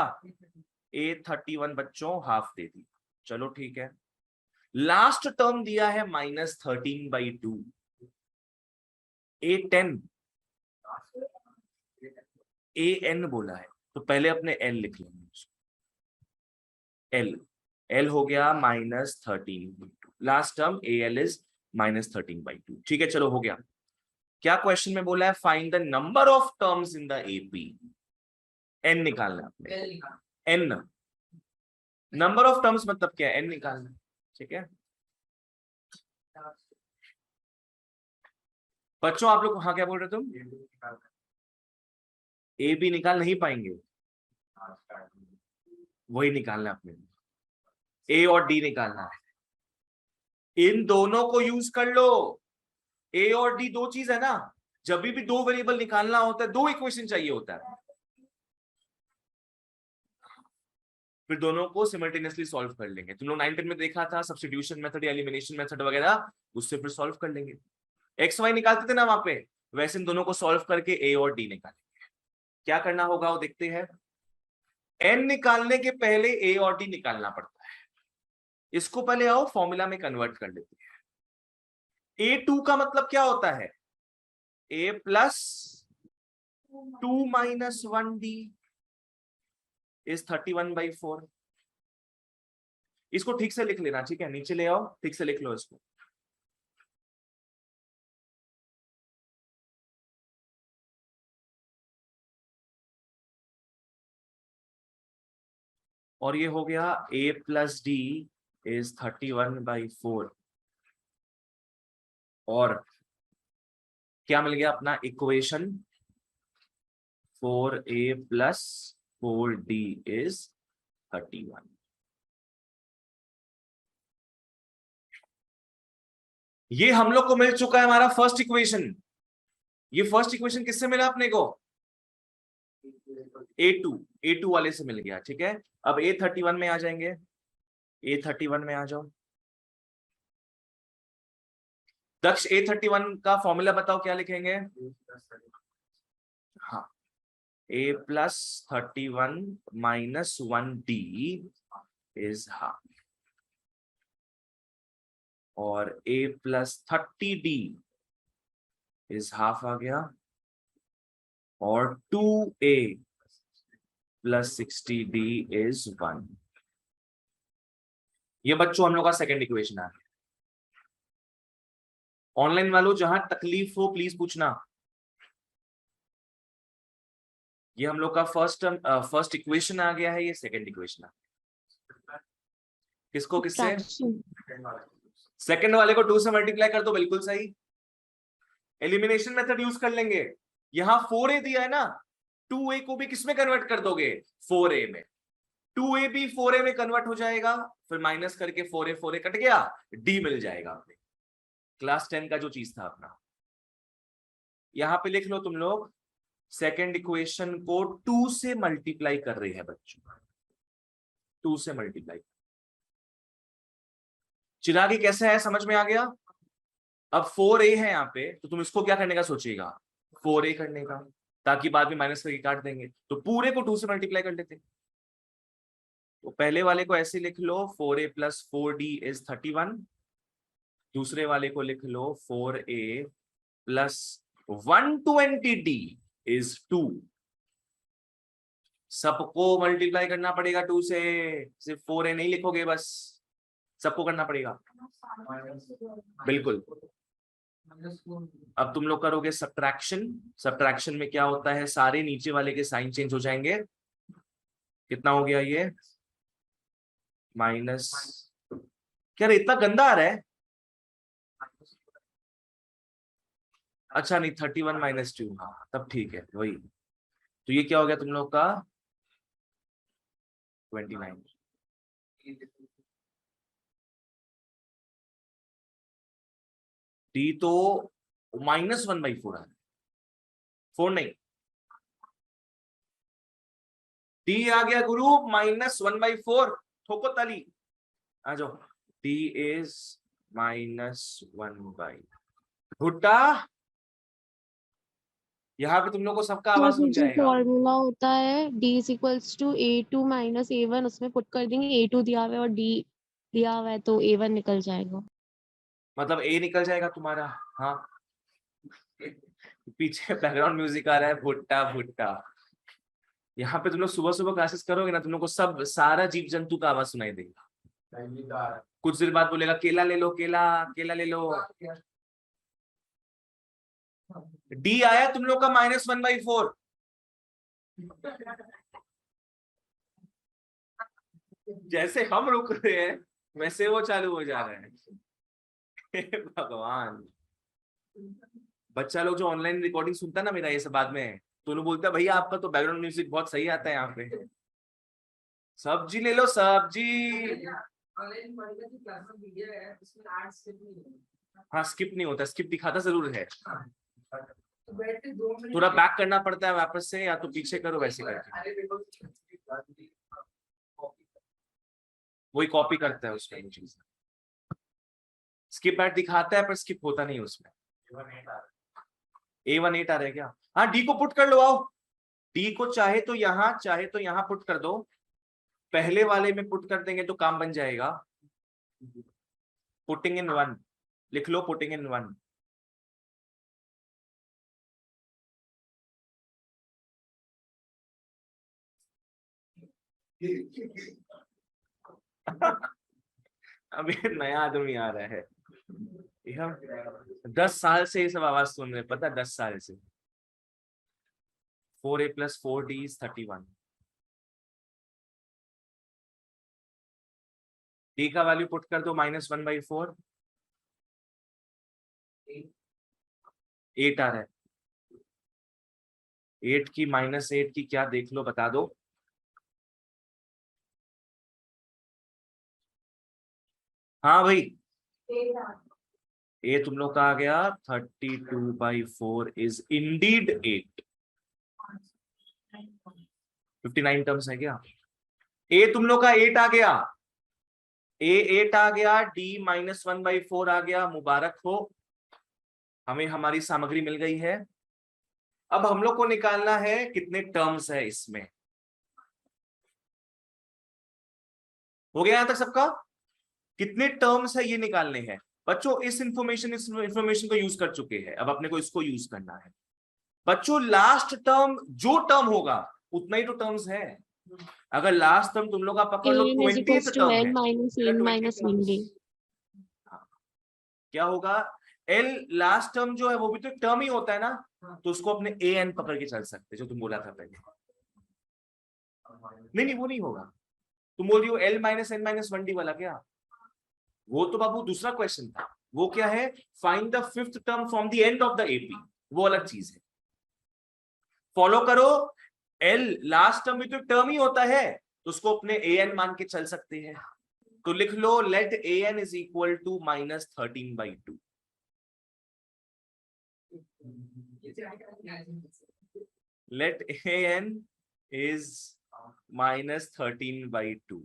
A31 बच्चों हाफ दे दी, चलो ठीक है। लास्ट टर्म दिया है -13/2, A10 AN बोला है, तो पहले अपने L लिख लेंगे, L हो गया -13/2, लास्ट टर्म AL इज -13/2, ठीक है चलो हो गया। क्या क्वेश्चन में बोला है, find the number of terms in the AP, N निकालना है, N नंबर ऑफ टर्म्स मतलब क्या है, N निकालना, ठीक है बच्चों। आप लोग हाँ क्या बोल रहे तुम, ए बी निकाल नहीं पाएंगे, वही निकालना है अपने, ए और डी निकालना है, इन दोनों को यूज कर लो। ए और डी दो चीज है ना, जब भी दो वेरिएबल निकालना होता है, दो इक्वेशन चाहिए होता है, फिर दोनों को सिमल्टेनियसली सॉल्व कर लेंगे। तुम लोग 9th में देखा था सब्स्टिट्यूशन मेथड या एलिमिनेशन मेथड वगैरह, उससे फिर सॉल्व कर लेंगे। एक्स वाई निकालते थे ना वहां पे, वैसे इन दोनों को सॉल्व करके ए और डी निकालेंगे। क्या करना होगा वो देखते हैं। एन निकालने के पहले ए और डी निकालना पड़ता है, इसको पहले आओ फॉर्मूला में कन्वर्ट कर लेते हैं। A2 का मतलब क्या होता है, A plus 2 minus 1D is 31/4। इसको ठीक से लिख लेना, ठीक है, नीचे ले आओ, ठीक से लिख लो इसको। और ये हो गया A प्लस D इज 31/4, और क्या मिल गया अपना equation, 4A plus 4D is 31। ये हम लोग को मिल चुका है हमारा फर्स्ट इक्वेशन। ये फर्स्ट इक्वेशन किससे मिला अपने को, A2 वाले से मिल गया, ठीक है। अब A31 में आ जाएंगे, A31 में आ जाओ। दक्ष A31 का फॉर्मूला बताओ क्या लिखेंगे, हाँ A plus 31 minus 1D is half, और A plus 30D is half आ गया, और 2A प्लस 60D इज 1। ये बच्चों हम लोग का सेकेंड इक्वेशन आ गया। ऑनलाइन वालों जहां तकलीफ हो प्लीज पूछना। ये हम लोग का फर्स्ट इक्वेशन आ गया है, ये सेकंड इक्वेशन आ गया। किसको किससे, सेकंड वाले को 2 से मल्टीप्लाई कर दो, बिल्कुल सही। एलिमिनेशन मेथड यूज कर लेंगे, यहां 4A दिया है ना, 2A को भी किसमें कन्वर्ट कर दोगे, 4A में। 2A भी 4A में कन्वर्ट हो जाएगा, फिर माइनस करके 4A कट गया, D मिल जाएगा अपने क्लास 10 का जो चीज था अपना। यहां पे लिख लो तुम लोग, सेकेंड इक्वेशन को 2 से मल्टीप्लाई कर रही है बच्चों, 2 से मल्टीप्लाई। चिरागी कैसे है, समझ में आ गया। अब 4A है यहाँ पे, तो तुम इसको क्या करने का सोचिएगा, 4A करने का, ताकि बाद में माइनस करके काट देंगे, तो पूरे को 2 से मल्टीप्लाई कर लेते। तो पहले वाले को ऐसे लिख लो, 4A प्लस 4D इज 31। दूसरे वाले को लिख लो 4A प्लस 120D इज 2। सबको मल्टीप्लाई करना पड़ेगा 2 से, सिर्फ 4A नहीं लिखोगे, बस सबको करना पड़ेगा, बिल्कुल। अब तुम लोग करोगे सब्ट्रैक्शन। सब्ट्रैक्शन में क्या होता है, सारे नीचे वाले के साइन चेंज हो जाएंगे। कितना हो गया ये, माइनस, क्या रे इतना गंदा आ रहा है। अच्छा नहीं, 31 - 2, हाँ तब ठीक है वही। तो ये क्या हो गया तुम लोग का, 29। डी तो -1/4 है, 4 नहीं, डी आ गया गुरु -1/4। ठोको ताली, आ जाओ। डी इज -1/, भुट्टा। यहाँ पे तुम लोग को सबका तो आवाज अभी सुन जो जाएगा। फॉर्मूला होता है D=A2 - A1, उसमें पुट कर देंगे, A2 दिया हुआ है और D दिया हुआ है तो A1 निकल जाएगा। मतलब ए निकल जाएगा तुम्हारा। हाँ, पीछे बैकग्राउंड म्यूजिक आ रहा है, भुट्टा भुट्टा। यहाँ पे तुम लोग सुबह सुबह क्लासेस करोगे ना, तुम लोग को सब सारा जीव जंतु का आवाज सुनाई देगा। कुछ देर बाद बोलेगा केला ले लो, केला केला ले लो। डी आया तुम लोग का -1/4। जैसे हम रुक रहे हैं वैसे वो चालू हो जा रहे हैं। हे भगवान। बच्चा लोग जो ऑनलाइन रिकॉर्डिंग सुनता है ना मेरा, ये सब बाद में तो उन्हें बोलता है भैया आपका तो बैकग्राउंड म्यूजिक बहुत सही आता है यहाँ पे। सब्जी ले लो सब्जी। हाँ स्किप नहीं होता, स्किप दिखाता जरूर है। थोड़ा बैक करना पड़ता है वापस से, या तो पीछे करो वैसे करके। वही कॉपी करता है उसमें चीज। स्किप ऐड दिखाता है पर स्किप होता नहीं उसमें। A1 8 आ रहा है क्या? हाँ डी को पुट कर लो, आओ। डी को चाहे तो यहाँ पुट कर दो। पहले वाले में पुट कर देंगे तो काम बन जाएगा। पुटिंग इन 1 लिख लो, पुटिंग इन 1। अभी नया आदमी आ रहा है, ये हम 10 साल से ये सब आवाज सुन रहे, पता है 10 साल से। 4A + 4D = 31। डी का वैल्यू पुट कर दो, -1/4। 8 आ रहा है। 8 की -8 की क्या देख लो, बता दो। हाँ भाई, ए तुम लोग का आ गया 32/4 इज इंडीड 8। 59 टर्म्स है क्या? ए तुम लोग का 8 आ गया, ए 8 आ गया, डी -1/4 आ गया। मुबारक हो, हमें हमारी सामग्री मिल गई है। अब हम लोग को निकालना है कितने टर्म्स है इसमें। हो गया यहां तक सबका? कितने टर्म्स है ये निकालने हैं बच्चों। इस इंफॉर्मेशन को यूज कर चुके हैं, अब अपने को इसको यूज करना है बच्चों। लास्ट टर्म जो टर्म होगा उतना ही तो टर्म्स है। अगर लास्ट टर्म तुम लोग का पकड़ लो, An is 20th equals to term है, L minus अगर N 20 minus 1D। क्या होगा, एल लास्ट टर्म जो है वो भी तो एक टर्म ही होता है ना, तो उसको अपने ए एन पकड़ के चल सकते, जो तुम बोला था पहले। नहीं नहीं वो नहीं होगा, तुम बोल रही हो L-N-1D वाला क्या, वो तो बाबू दूसरा क्वेश्चन था। वो क्या है, find the 5th term from the end of the AP, वो अलग चीज है। फॉलो करो, एल लास्ट टर्म भी तो टर्म ही होता है, तो उसको अपने ए एन मान के चल सकते हैं। तो लिख लो let a n is equal to -13/2। Let a n is -13/2।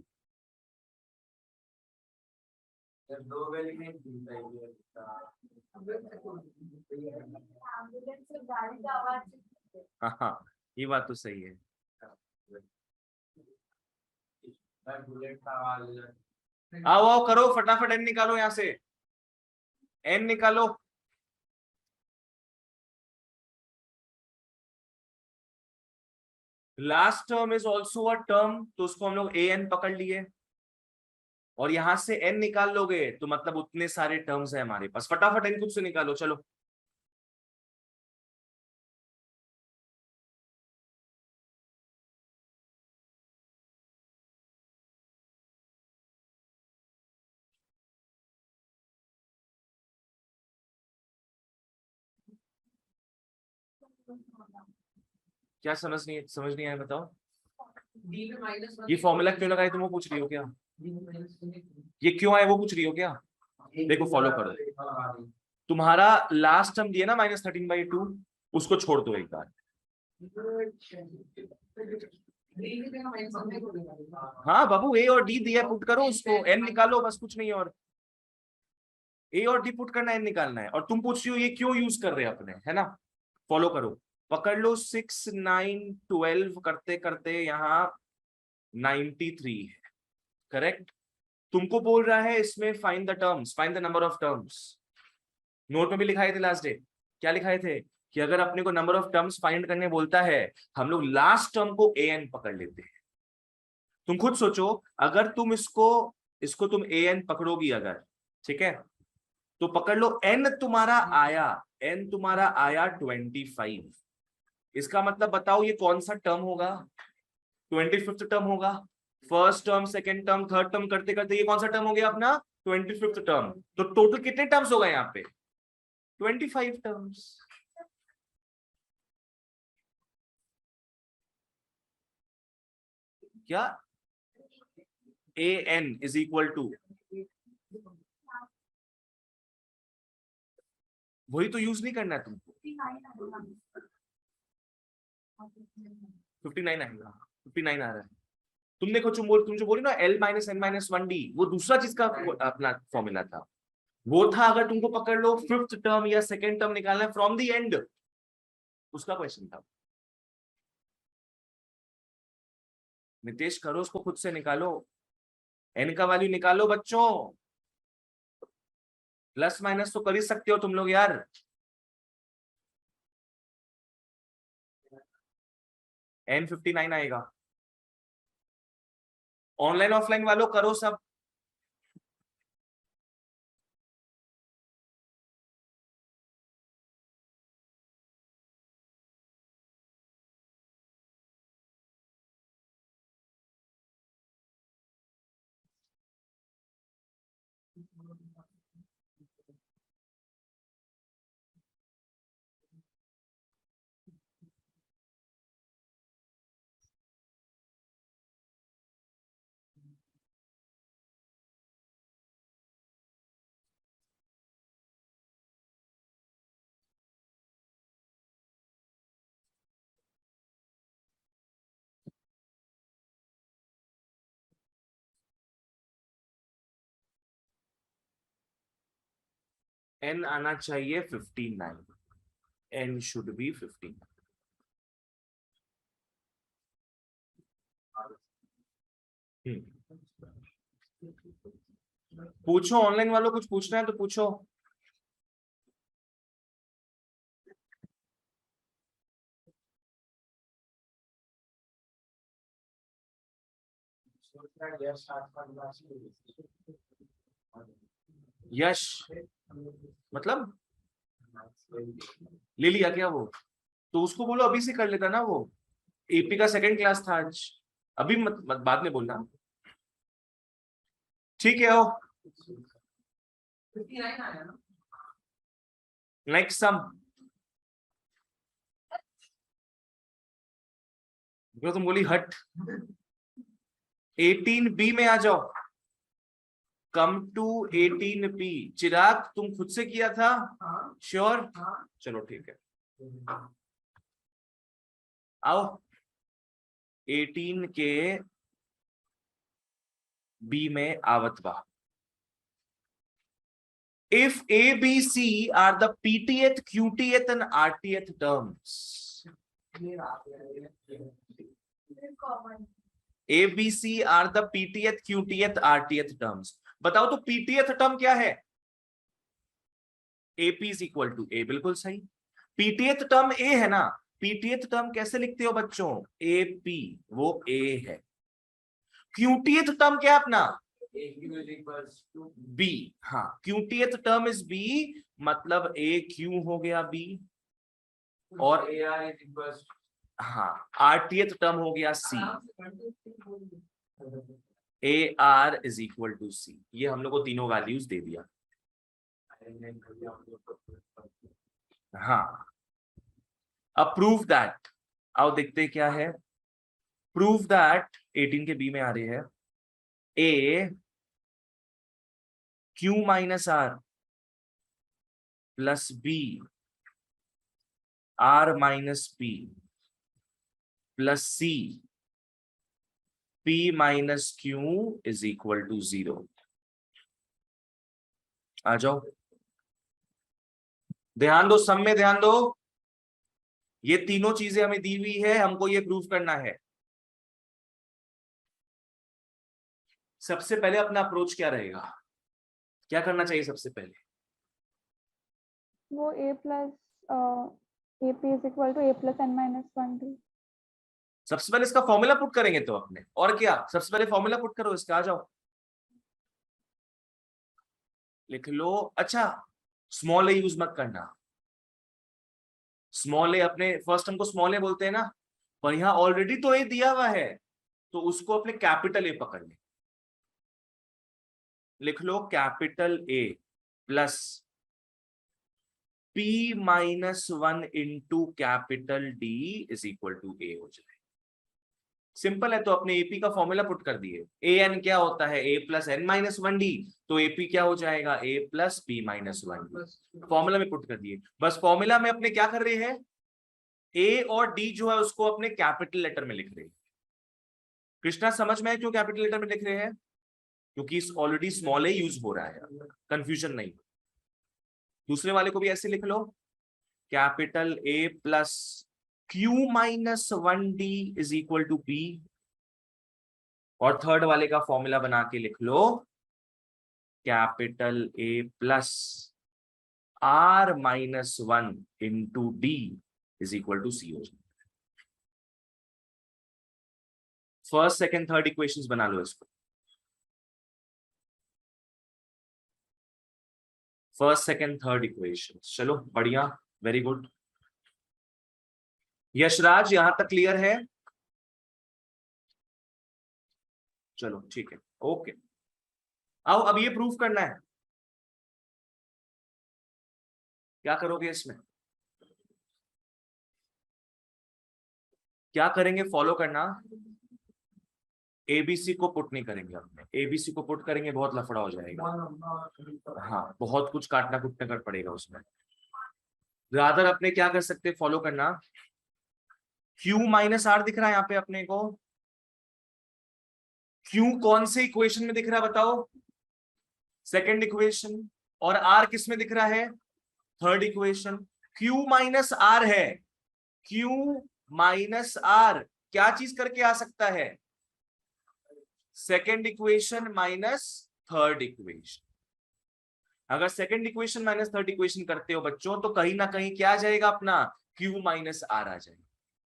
हाँ हाँ, ये बात तो सही है। आओ आओ करो फटाफट, एन निकालो यहां से, एन निकालो। Last term is also a term, तो उसको हम लोग ए एन पकड़ लिए। और यहां से n निकाल लोगे तो मतलब उतने सारे टर्म्स है हमारे पास। फटाफट n खुद से निकालो, चलो। क्या समझ नहीं आया बताओ। ये फॉर्मूला क्यों लगाए तुम वो पूछ रही हो क्या? ये क्यों आए वो पूछ रही हो क्या? देखो फॉलो करो, तुम्हारा लास्ट टर्म दिया ना -13/2, उसको छोड़ दो एक बार। हाँ बाबू, ए और डी दिया, पुट करो उसको, एन निकालो, बस कुछ नहीं। और ए और डी पुट करना, एन निकालना है। और तुम पूछ रही हो ये क्यों यूज कर रहे हैं अपने, है ना। फॉलो करो, पकड़ लो, 6 9 12 करते करते यहाँ 93 है, करेक्ट। तुमको बोल रहा है इसमें find the terms, find the number of terms. Note में भी लिखाए थे लास्ट डे, क्या लिखाए थे कि अगर अपने को नंबर ऑफ टर्म्स फाइंड करने बोलता है, हम लोग लास्ट टर्म को ए एन पकड़ लेते हैं। तुम खुद सोचो, अगर तुम इसको इसको तुम ए एन पकड़ोगी अगर, ठीक है, तो पकड़ लो एन तुम्हारा आया, एन तुम्हारा आया 25। इसका मतलब बताओ ये कौन सा टर्म होगा? 25th टर्म होगा। First term, second term, third term करते करते ये कौन सा टर्म हो गया अपना? 25th term. तो टोटल कितने टर्म्स हो गए यहाँ पे? 25 टर्म्स। क्या ए एन इज इक्वल टू, वही तो यूज नहीं करना है तुमको। 59 आएगा, 59 आ रहा है। तुम देखो, तुम जो बोली ना L-n-1d, वो दूसरा चीज का अपना फॉर्मूला था। वो था अगर तुमको पकड़ लो फिफ्थ टर्म या सेकेंड टर्म निकालना है फ्रॉम द एंड, उसका क्वेश्चन था। नितेश करो उसको खुद से निकालो, एन का वैल्यू निकालो बच्चों। प्लस माइनस तो कर ही सकते हो तुम लोग यार। N59 आएगा। ऑनलाइन ऑफलाइन वालों करो सब। एन आना चाहिए 59, एन शुड बी 59। पूछो ऑनलाइन वालों, कुछ पूछना है तो पूछो। यश मतलब ले लिया क्या वो? तो उसको बोलो अभी से कर लेता ना वो, एपी का सेकंड क्लास था आज। अभी मत बाद में बोलना, ठीक है। ओ नेक्स्ट सम, जो तुम बोली हट। 18B में आ जाओ, कम टू 18B। चिराग तुम खुद से किया था? श्योर? चलो ठीक है, आओ 18 के बी में आवत बा। If A, B, C are the PTth, QTth and RTth terms, A, B, C are the PTth, QTth, RTth terms. बताओ तो PTth टर्म क्या है? AP is equal to A, बिल्कुल सही। PTth टर्म A है ना, PTth टर्म कैसे लिखते हो बच्चों? AP, वो A है। QTth टर्म क्या है अपना? बी, हाँ क्यूटीएथ टर्म इज बी, मतलब ए क्यू हो गया बी, और हाँ आरटीएथ टर्म हो गया c, a r is equal to c. ये हम लोग को तीनों वैल्यूज दे दिया। हाँ अब प्रूव दैट, आओ देखते क्या है। प्रूव दैट 18 के बी में आ रही है, a q minus r plus b r minus p plus c p minus q is equal to 0। आ जाओ, ध्यान दो, सब में ध्यान दो। ये तीनों चीजें हमें दी हुई है, हमको ये प्रूव करना है। सबसे पहले अपना अप्रोच क्या रहेगा, क्या करना चाहिए सबसे पहले? वो a plus a p is equal to a plus n minus one d. सबसे पहले इसका फॉर्मूला पुट करेंगे तो अपने, और क्या, सबसे पहले फॉर्मूला पुट करो इसका। आ जाओ लिख लो। अच्छा स्मॉल ए यूज मत करना, स्मॉल ए अपने फर्स्ट हमको स्मॉल ए बोलते हैं ना, पर यहां ऑलरेडी तो ए दिया हुआ है, तो उसको अपने कैपिटल ए पकड़ ले। लिख लो capital a plus p minus one into capital d is equal to a हो जाए। सिंपल है, तो अपने एपी का फॉर्मूला पुट कर दिए। ए एन क्या होता है, a plus n minus one d, तो एपी क्या हो जाएगा, a plus p minus one d. Formula में पुट कर दिए। बस फॉर्मूला में अपने क्या कर रहे हैं, ए और डी जो है उसको अपने कैपिटल लेटर में लिख रहे हैं। कृष्णा समझ में है क्यों कैपिटल लेटर में लिख रहे हैं? क्योंकि ऑलरेडी स्मॉल ए यूज हो रहा है, कंफ्यूजन नहीं। दूसरे वाले को भी ऐसे लिख लो, capital a plus q minus one d is equal to p, और थर्ड वाले का फॉर्मूला बना के लिख लो capital a plus r minus one into d is equal to c हो जाए। फर्स्ट सेकेंड थर्ड इक्वेशंस बना लो इसको। फर्स्ट सेकेंड थर्ड इक्वेशन, चलो बढ़िया, वेरी गुड। यशराज यहां तक क्लियर है? चलो ठीक है, ओके। आओ अब ये प्रूफ करना है, क्या करोगे इसमें, क्या करेंगे, फॉलो करना। एबीसी को पुट नहीं करेंगे अपने, एबीसी को पुट करेंगे बहुत लफड़ा हो जाएगा। हाँ बहुत कुछ काटना कुटना कर पड़ेगा उसमें। रादर अपने क्या कर सकते, फॉलो करना। क्यू माइनस आर दिख रहा है यहाँ पे अपने को, क्यू कौन से इक्वेशन में दिख रहा है बताओ, सेकेंड इक्वेशन। और आर किस में दिख रहा है, third equation. Q minus r है, क्यू माइनस आर क्या चीज करके आ सकता है, second equation minus third equation. अगर second equation minus third equation करते हो बच्चों, तो कहीं ना कहीं क्या आ जाएगा अपना, क्यू माइनस आर आ जाएगा।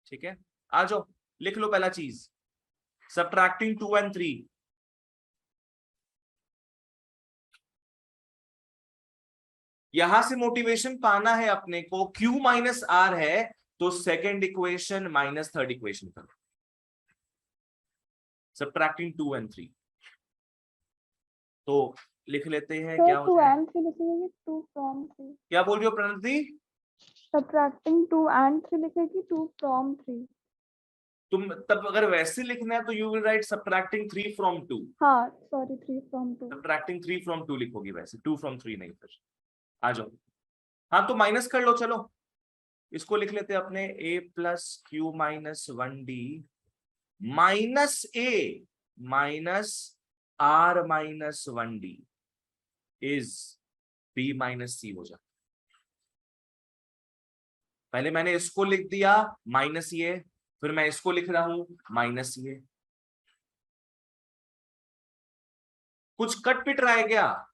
ठीक है, आ जाओ लिख लो पहला चीज, सबट्रैक्टिंग 2 and 3। यहां से मोटिवेशन पाना है अपने को, क्यू माइनस आर है तो second equation minus third equation करो, सबट्रैक्टिंग 2 and 3। तो लिख लेते हैं क्या हो 2 जाएगा? and 3 लिखेंगे, 2 from 3। क्या बोल रही हो प्रणति? सबट्रैक्टिंग 2 and 3 लिखेगी, 2 from 3। तुम तब अगर वैसे लिखना है तो you will write subtracting 3 from 2। हाँ सॉरी, 3 from 2। सबट्रैक्टिंग 3 from 2 लिखोगी वैसे, 2 from 3 नहीं। फिर आ जाओ, हाँ तो माइनस कर लो, चलो इसको लिख लेते हैं अपने, a plus q minus one d minus a minus r minus one d is b minus c हो जाता। पहले मैंने इसको लिख दिया माइनस ये, फिर मैं इसको लिख रहा हूं माइनस ये। कुछ कट पिट रहा है क्या?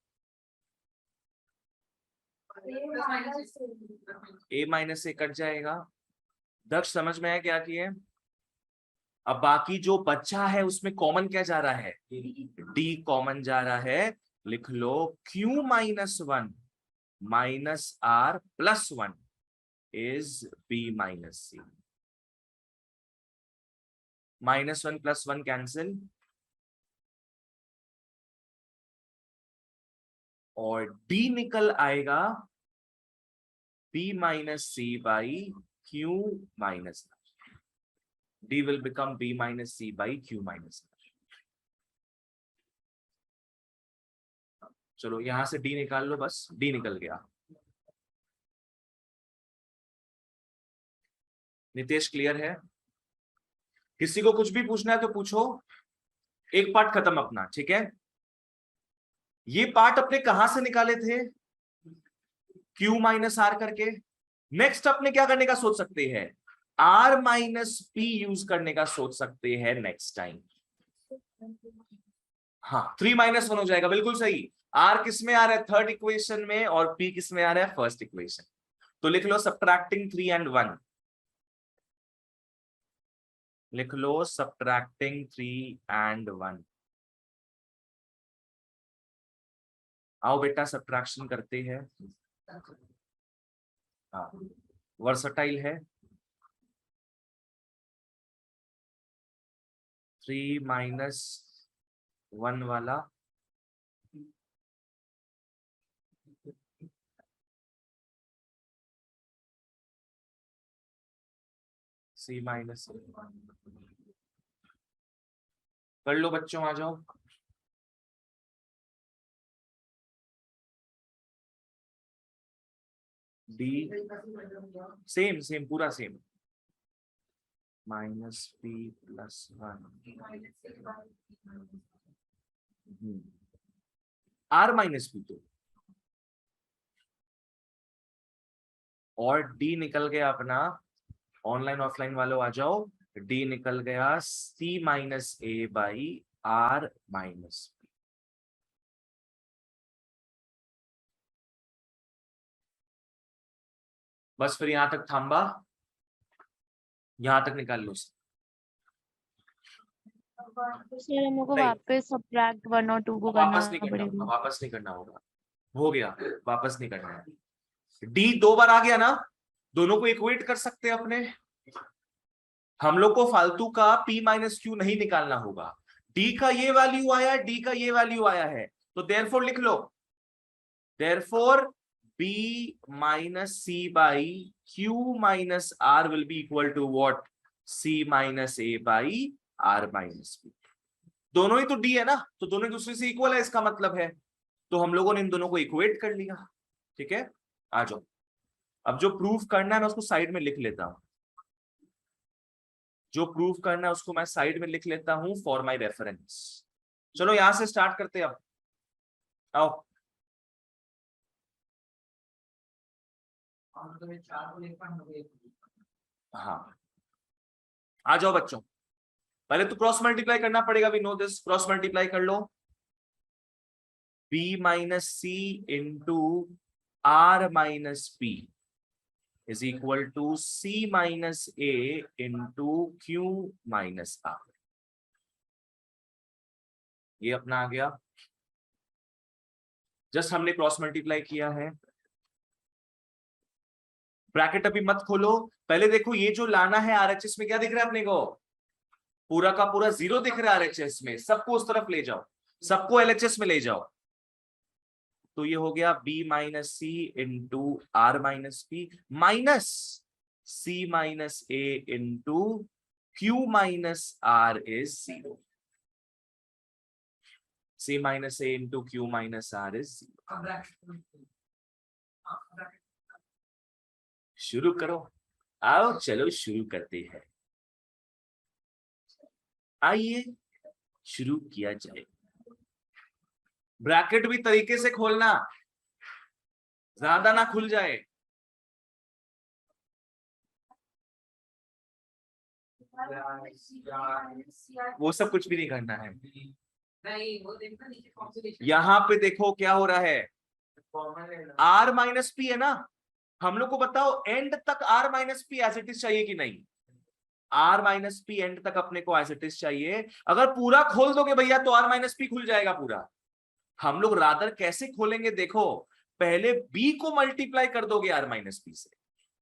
ए माइनस से कट जाएगा। दक्ष समझ में आया क्या किए? अब बाकी जो बच्चा है उसमें कॉमन क्या जा रहा है, डी कॉमन जा रहा है, लिख लो Q minus 1 minus R plus 1 is B minus C। -1 + 1 cancel और D निकल आएगा B minus C by Q minus R। D will become B minus C by Q minus R। चलो यहां से D निकाल लो, बस D निकल गया। नितेश क्लियर है? किसी को कुछ भी पूछना है तो पूछो, एक पार्ट खत्म अपना, ठीक है? ये पार्ट अपने कहां से निकाले थे, Q माइनस R करके। नेक्स्ट अपने क्या करने का सोच सकते हैं, R माइनस P यूज करने का सोच सकते हैं नेक्स्ट टाइम। हाँ 3 - 1 हो जाएगा, बिल्कुल सही। R किस में आ रहा है, थर्ड इक्वेशन में, और P किस में आ रहा है, फर्स्ट इक्वेशन। तो लिख लो सब्ट्रैक्टिंग 3 and 1, लिख लो सब्ट्रैक्टिंग 3 and 1। आओ बेटा सब्ट्रैक्शन करते हैं। हाँ वर्सटाइल है। 3 - 1 वाला C माइनस कर लो बच्चों, आ जाओ। D सेम सेम पूरा same, -P + 1 R minus P तो, और D निकल गया अपना, ऑनलाइन ऑफलाइन वालों आ जाओ, D निकल गया C minus A by R minus P। बस फिर यहां तक थांबा, यहां तक निकाल लो। सर हम लोग को नहीं। वापस सब्ट्रैक्ट 1 और 2 को वापस नहीं करना करना, पड़ेगा। वापस नहीं करना होगा, हो गया, वापस नहीं करना है। D 2 बार आ गया ना, दोनों को इक्वेट कर सकते हैं अपने। हम लोग को फालतू का P माइनस Q नहीं निकालना होगा। D का ये वैल्यू आया, D का ये वैल्यू आया है, तो देयरफॉर लिख लो, therefore B minus C by Q minus R will be equal to what, C minus A by R minus B। दोनों ही तो D है ना, तो दोनों एक दूसरे से इक्वल है, इसका मतलब है। तो हम लोगों ने इन दोनों को इक्वेट कर लिया, ठीक है? आ जाओ, अब जो प्रूफ करना है मैं उसको साइड में लिख लेता हूं, जो प्रूफ करना है उसको मैं साइड में लिख लेता हूं फॉर माय रेफरेंस। चलो यहां से स्टार्ट करते हैं अब, आओ। हाँ आ जाओ बच्चों, पहले तो क्रॉस मल्टीप्लाई करना पड़ेगा, we know this, cross multiply कर लो। B minus C into R minus P is equal to C minus A into Q minus R। ये अपना आ गया, जस्ट हमने क्रॉस मल्टीप्लाई किया है। ब्रैकेट अभी मत खोलो, पहले देखो ये जो लाना है RHS में क्या दिख रहा है अपने को, पूरा का पूरा 0 दिख रहा है RHS में, सबको उस तरफ ले जाओ, सबको LHS में ले जाओ। तो ये हो गया B minus C into R minus P minus C minus A into Q minus R is 0। C minus A into Q minus R is 0। शुरू करो, आओ चलो शुरू करते हैं, आइए शुरू किया जाए। ब्रैकेट भी तरीके से खोलना, ज्यादा ना खुल जाए। वो सब कुछ भी नहीं करना है। यहाँ पे देखो क्या हो रहा है, R माइनस P है ना, हम लोग को बताओ एंड तक R minus P as it is चाहिए कि नहीं, r माइनस पी एंड तक अपने को एज इट इज चाहिए। अगर पूरा खोल दोगे भैया तो r माइनस पी खुल जाएगा पूरा। हम लोग रादर कैसे खोलेंगे देखो, पहले b को मल्टीप्लाई कर दोगे r माइनस पी से।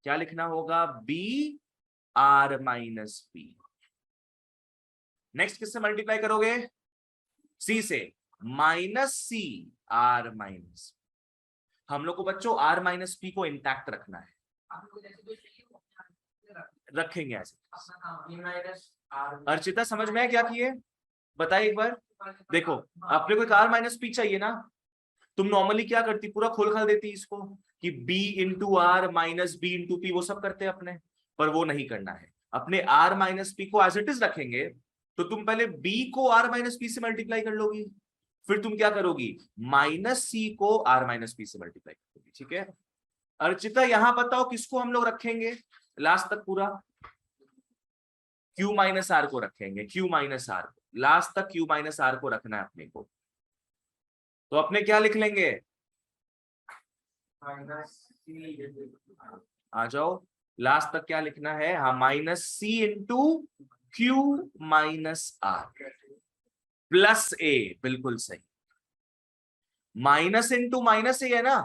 क्या लिखना होगा, b r minus P. Next किससे मल्टीप्लाई करोगे, c से, माइनस सी r माइनस। हम लोग को बच्चों r माइनस पी को इंटैक्ट रखना है, रखेंगे ऐसे। अर्चिता समझ में है क्या किए, बताइए एक बार। देखो अपने को एक r माइनस पी चाहिए ना, तुम नॉर्मली क्या करती, पूरा खोल खाल देती इसको कि b into r minus b into p, वो सब करते हैं अपने, पर वो नहीं करना है। अपने r माइनस पी को एज इट इज रखेंगे, तो तुम पहले b को r माइनस पी से मल्टीप्लाई कर लोगी, फिर तुम क्या करोगी, माइनस सी को r माइनस पी से मल्टीप्लाई करोगी। ठीक है अर्चिता, यहां बताओ किसको हम लोग रखेंगे लास्ट तक, पूरा q माइनस आर को रखेंगे, q माइनस आर लास्ट तक, q माइनस आर को रखना है अपने को। तो अपने क्या लिख लेंगे, आ जाओ लास्ट तक क्या लिखना है, हाँ minus c into q minus r plus a, बिल्कुल सही। माइनस इंटू माइनस ए है ना,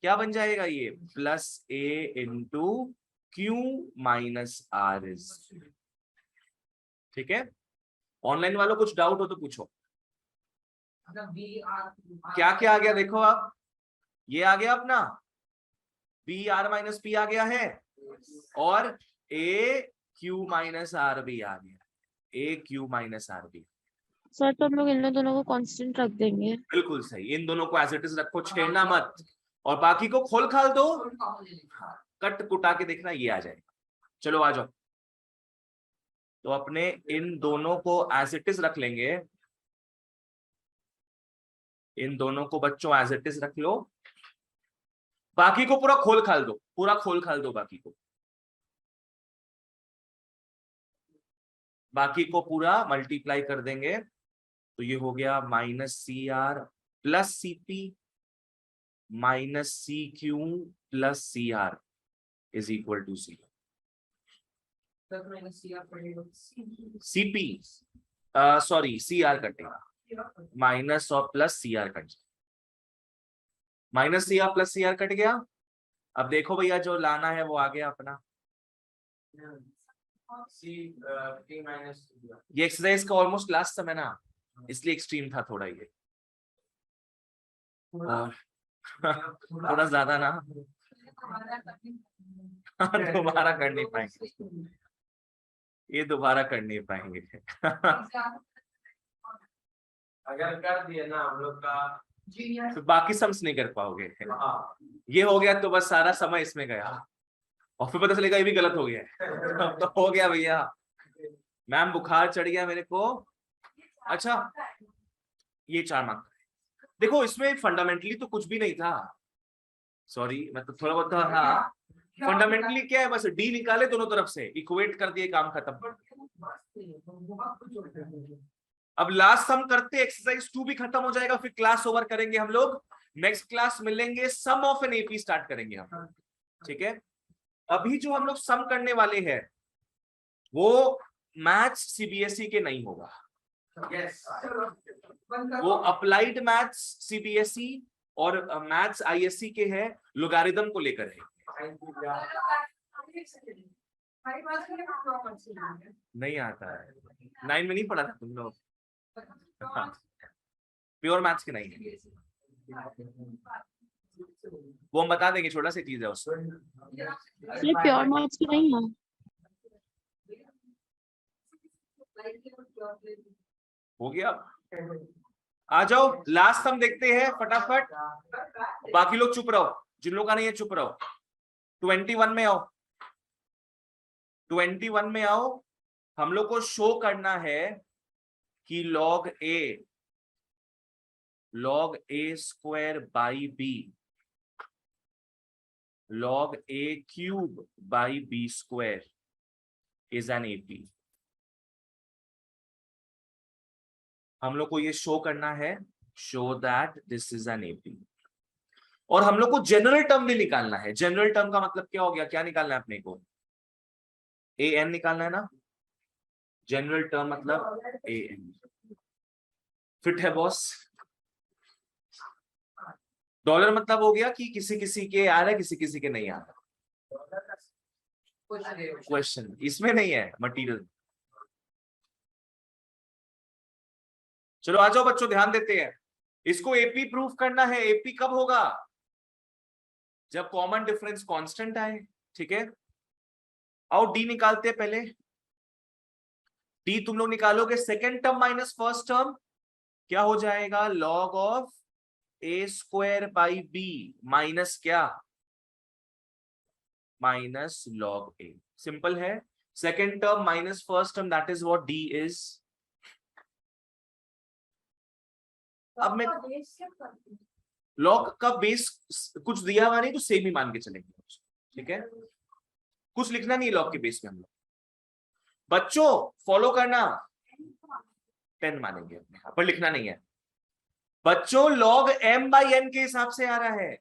क्या बन जाएगा ये, plus a into q minus r is. ठीक है, ऑनलाइन वालों कुछ डाउट हो तो पूछो। क्या क्या आ गया देखो आप, ये आ गया अपना बी आर माइनस पी आ गया है, और ए क्यू माइनस आर भी आ गया, ए क्यू माइनस आर भी। सर तो हम लोग इन दोनों को कांस्टेंट रख देंगे। बिल्कुल सही, इन दोनों को एज इट इज रखो, छेड़ना मत, और बाकी को खोल खाल दो, कट कुटा के देखना ये आ जाएगा। चलो आ जाओ, तो अपने इन दोनों को एज इट इज रख लेंगे, इन दोनों को बच्चों एज इट इज रख लो, बाकी को पूरा खोल खाल दो, पूरा खोल खाल दो बाकी को, बाकी को पूरा मल्टीप्लाई कर देंगे, तो ये हो गया minus c r plus c p minus c q plus c r is equal to c. CP sorry c r कटेगा, माइनस और प्लस सी आर कट, minus c r plus c r कट गया। अब देखो भैया जो लाना है वो आ गया अपना, ये एक्सरसाइज का ऑलमोस्ट लास्ट समय ना, इसलिए एक्सट्रीम था थोड़ा ये, थोड़ा ज्यादा ना, दोबारा कर नहीं पाएंगे, ये दोबारा कर नहीं पाएंगे। अगर कर दिए ना हम लोग का, तो बाकी सम्स नहीं कर पाओगे। ये हो गया तो बस सारा समय इसमें गया, और फिर पता चलेगा ये भी गलत हो गया है। तो हो गया भैया, मैम बुखार चढ़ गया मेरे को। अच्छा ये 4 मार्क, देखो इसमें फंडामेंटली तो कुछ भी नहीं था, सॉरी मतलब थोड़ा बहुत था। हाँ फंडामेंटली क्या है, बस डी निकाले दोनों तरफ से, इक्वेट कर दिए, काम खत्म। अब लास्ट सम करते, एक्सरसाइज 2 भी खत्म हो जाएगा, फिर क्लास ओवर करेंगे हम लोग। नेक्स्ट क्लास मिलेंगे, सम ऑफ एन एपी स्टार्ट करेंगे हम। ठीक है, अभी जो हम लोग सम करने वाले हैं वो मैथ्स सीबीएसई के नहीं होगा, वो अप्लाइड मैथ्स सीबीएसई और मैथ्स आईएससी के हैं, लोगारिथम को लेकर है। नहीं आता है, 9 में नहीं पढ़ा था तुम लोग, प्योर मैथ्स के नहीं है, वो हम बता देंगे, छोटा सा चीज है उसमें। ये प्योर मैथ्स की नहीं है। हो गया, आ जाओ लास्ट हम देखते हैं फटाफट, बाकी लोग चुप रहो, जिन लोगों का नहीं है चुप रहो। 21 में आओ, 21 में आओ, हम लोग को शो करना है कि log a square by b log a cube by b square is an AP। हम लोग को ये शो करना है, show that this is an AP। और हम लोग को जनरल टर्म भी निकालना है। जनरल टर्म का मतलब क्या हो गया, क्या निकालना है अपने को, ए एन निकालना है ना, जनरल टर्म मतलब ए एन। फिट है बॉस? डॉलर मतलब हो गया कि किसी किसी के आ रहा है, किसी किसी के नहीं आ रहा। क्वेश्चन इसमें नहीं है, मटेरियल। चलो आ जाओ बच्चों, ध्यान देते हैं। इसको एपी प्रूफ करना है। एपी कब होगा? जब कॉमन डिफरेंस कांस्टेंट आए। ठीक है, आओ डी निकालते हैं पहले। डी तुम लोग निकालोगे second term minus first term, क्या हो जाएगा? Log of a square by b minus क्या? Minus log a. सिंपल है। Second term minus first term, that is what d is. अब मैं लॉग का बेस कुछ दिया हुआ नहीं तो सेम ही मान के चलेंगे। ठीक है, कुछ लिखना नहीं लॉग के बेस में हम लोग। बच्चों फॉलो करना, 10 मानेंगे अपने यहां पर, लिखना नहीं है बच्चों। लॉग m बाई n के हिसाब से आ रहा है।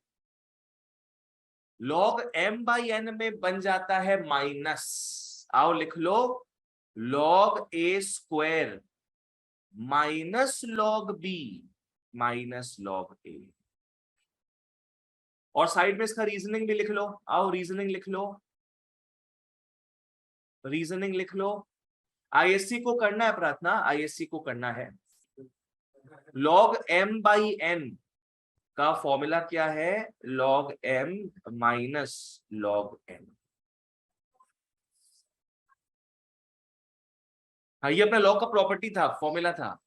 लॉग m बाई n में बन जाता है माइनस, आओ लिख लो, log a square minus log b minus log a। और साइड में इसका रीजनिंग भी लिख लो। आओ रीजनिंग लिख लो, रीजनिंग लिख लो। आईएससी को करना है प्रार्थना, आईएससी को करना है। लॉग m बाई n का फॉर्मूला क्या है? Log m minus log n। हाँ ये अपना लॉग का प्रॉपर्टी था, फॉर्मूला था।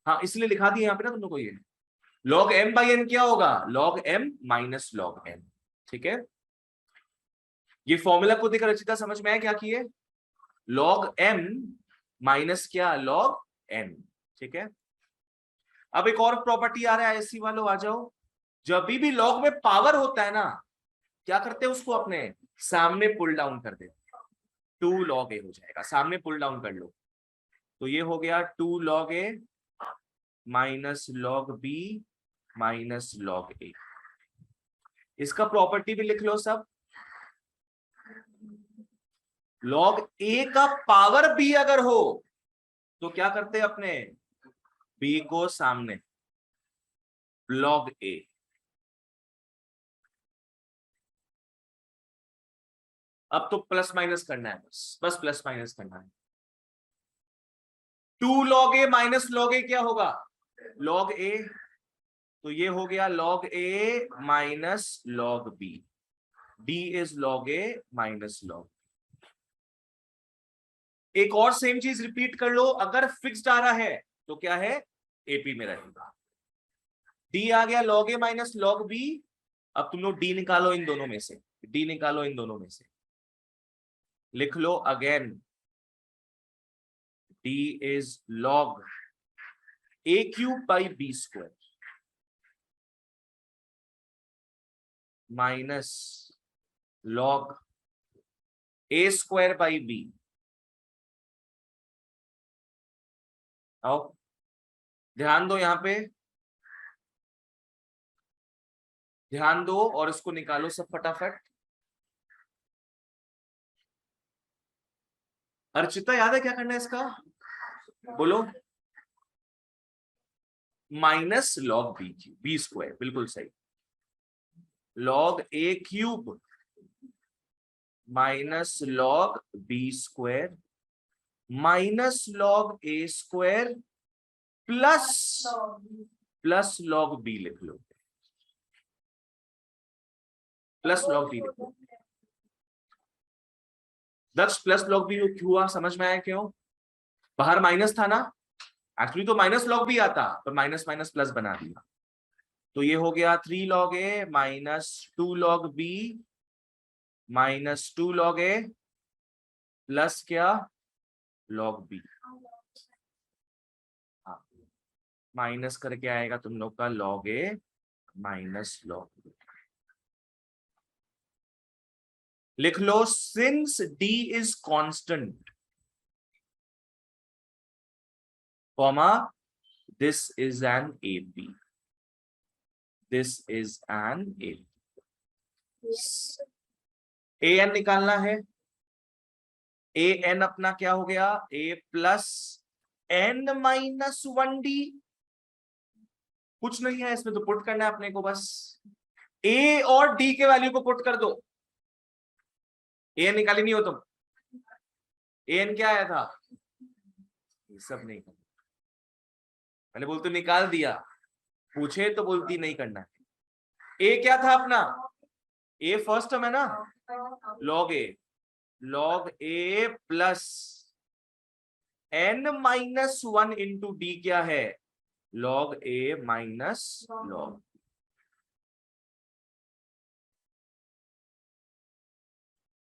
हाँ इसलिए लिखा दिया यहाँ पे ना तुम लोग को। ये लॉग m बाई n क्या होगा? Log m minus log n। ठीक है, ये फॉर्मूला को देखकर रचिता समझ में आया क्या किए? लॉग m माइनस क्या? Log n। ठीक है, अब एक और प्रॉपर्टी आ रहा है आईएससी वालों, आ जाओ। जब भी लॉग में पावर होता है ना, क्या करते हैं उसको अपने सामने पुल डाउन कर देते, 2 log a हो जाएगा। सामने पुल डाउन कर लो तो ये हो गया 2 log a minus log b minus log a। इसका प्रॉपर्टी भी लिख लो सब। log a का पावर b अगर हो तो क्या करते हैं अपने, b को सामने log a। अब तो प्लस माइनस करना है, बस प्लस माइनस करना है। 2 log a minus log a क्या होगा? log a। तो ये हो गया log a minus log b। d is log a minus log। एक और सेम चीज रिपीट कर लो, अगर फिक्स्ड आ रहा है तो क्या है? एपी में रहेगा। d आ गया log a minus log b। अब तुम लोग d निकालो इन दोनों में से, d निकालो इन दोनों में से। लिख लो again, d is log a cube by b square minus log a square by b। आओ ध्यान दो, यहां पे ध्यान दो और इसको निकालो सब फटाफट। अर्चिता याद है क्या करना है इसका? बोलो। Minus log b cube, b square, बिल्कुल सही। Log a cube minus log b square minus log a square plus log b लिख लो, प्लस लॉग बी लिख लो। दक्ष प्लस लॉग बी क्यों हुआ, समझ में आया क्यों? बाहर माइनस था ना, एक्चुअली तो माइनस लॉग बी आता पर माइनस माइनस प्लस बना दिया। तो ये हो गया 3 log a minus 2 log b minus 2 log a plus क्या? log b। हाँ माइनस करके आएगा तुम लोग का log a minus log b। लिख लो, since d is constant comma this is an AP, this is an AP। an निकालना है, ए एन अपना क्या हो गया, ए प्लस एन माइनस 1d। कुछ नहीं है इसमें, तो पुट करना है अपने को बस। ए और डी के वैल्यू को पुट कर दो। ए एन निकाली नहीं हो तुम? ए एन क्या आया था? ये सब नहीं करना, मैंने बोलते निकाल दिया, पूछे तो बोलती नहीं करना है। ए क्या था अपना? ए फर्स्ट टर्म है ना, log a plus n minus 1 into d क्या है, लॉग ए माइनस लॉग।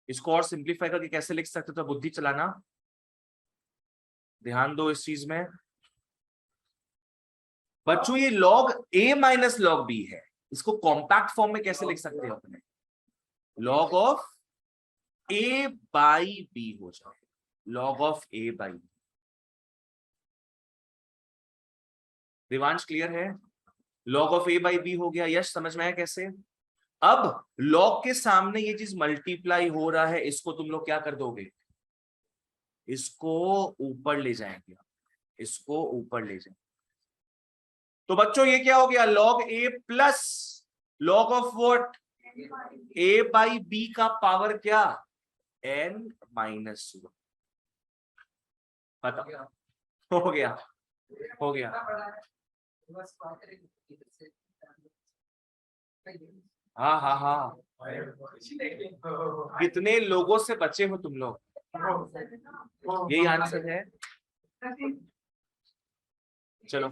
इसको और सिंप्लीफाई करके कैसे लिख सकते हो, तो बुद्धि चलाना, ध्यान दो इस चीज में बच्चों। ये लॉग ए माइनस लॉग बी है, इसको कॉम्पैक्ट फॉर्म में कैसे लिख सकते हो अपने, log of a by b हो जाए, log of a by b. Devansh clear है? Log of a by b हो गया। यश समझ में आया कैसे? अब लॉग के सामने ये चीज मल्टीप्लाई हो रहा है, इसको तुम लोग क्या कर दोगे, इसको ऊपर ले जाएंगे, इसको ऊपर ले जाएंगे। तो बच्चों ये क्या हो गया, log a plus log of what, a by b का पावर क्या, एन माइनस 1। पता हो गया, हो गया। हाँ हाँ हाँ, कितने लोगों से बचे हो तुम लोग, यही आंसर है। चलो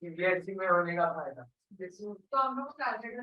में होने का फायदा तो हम लोग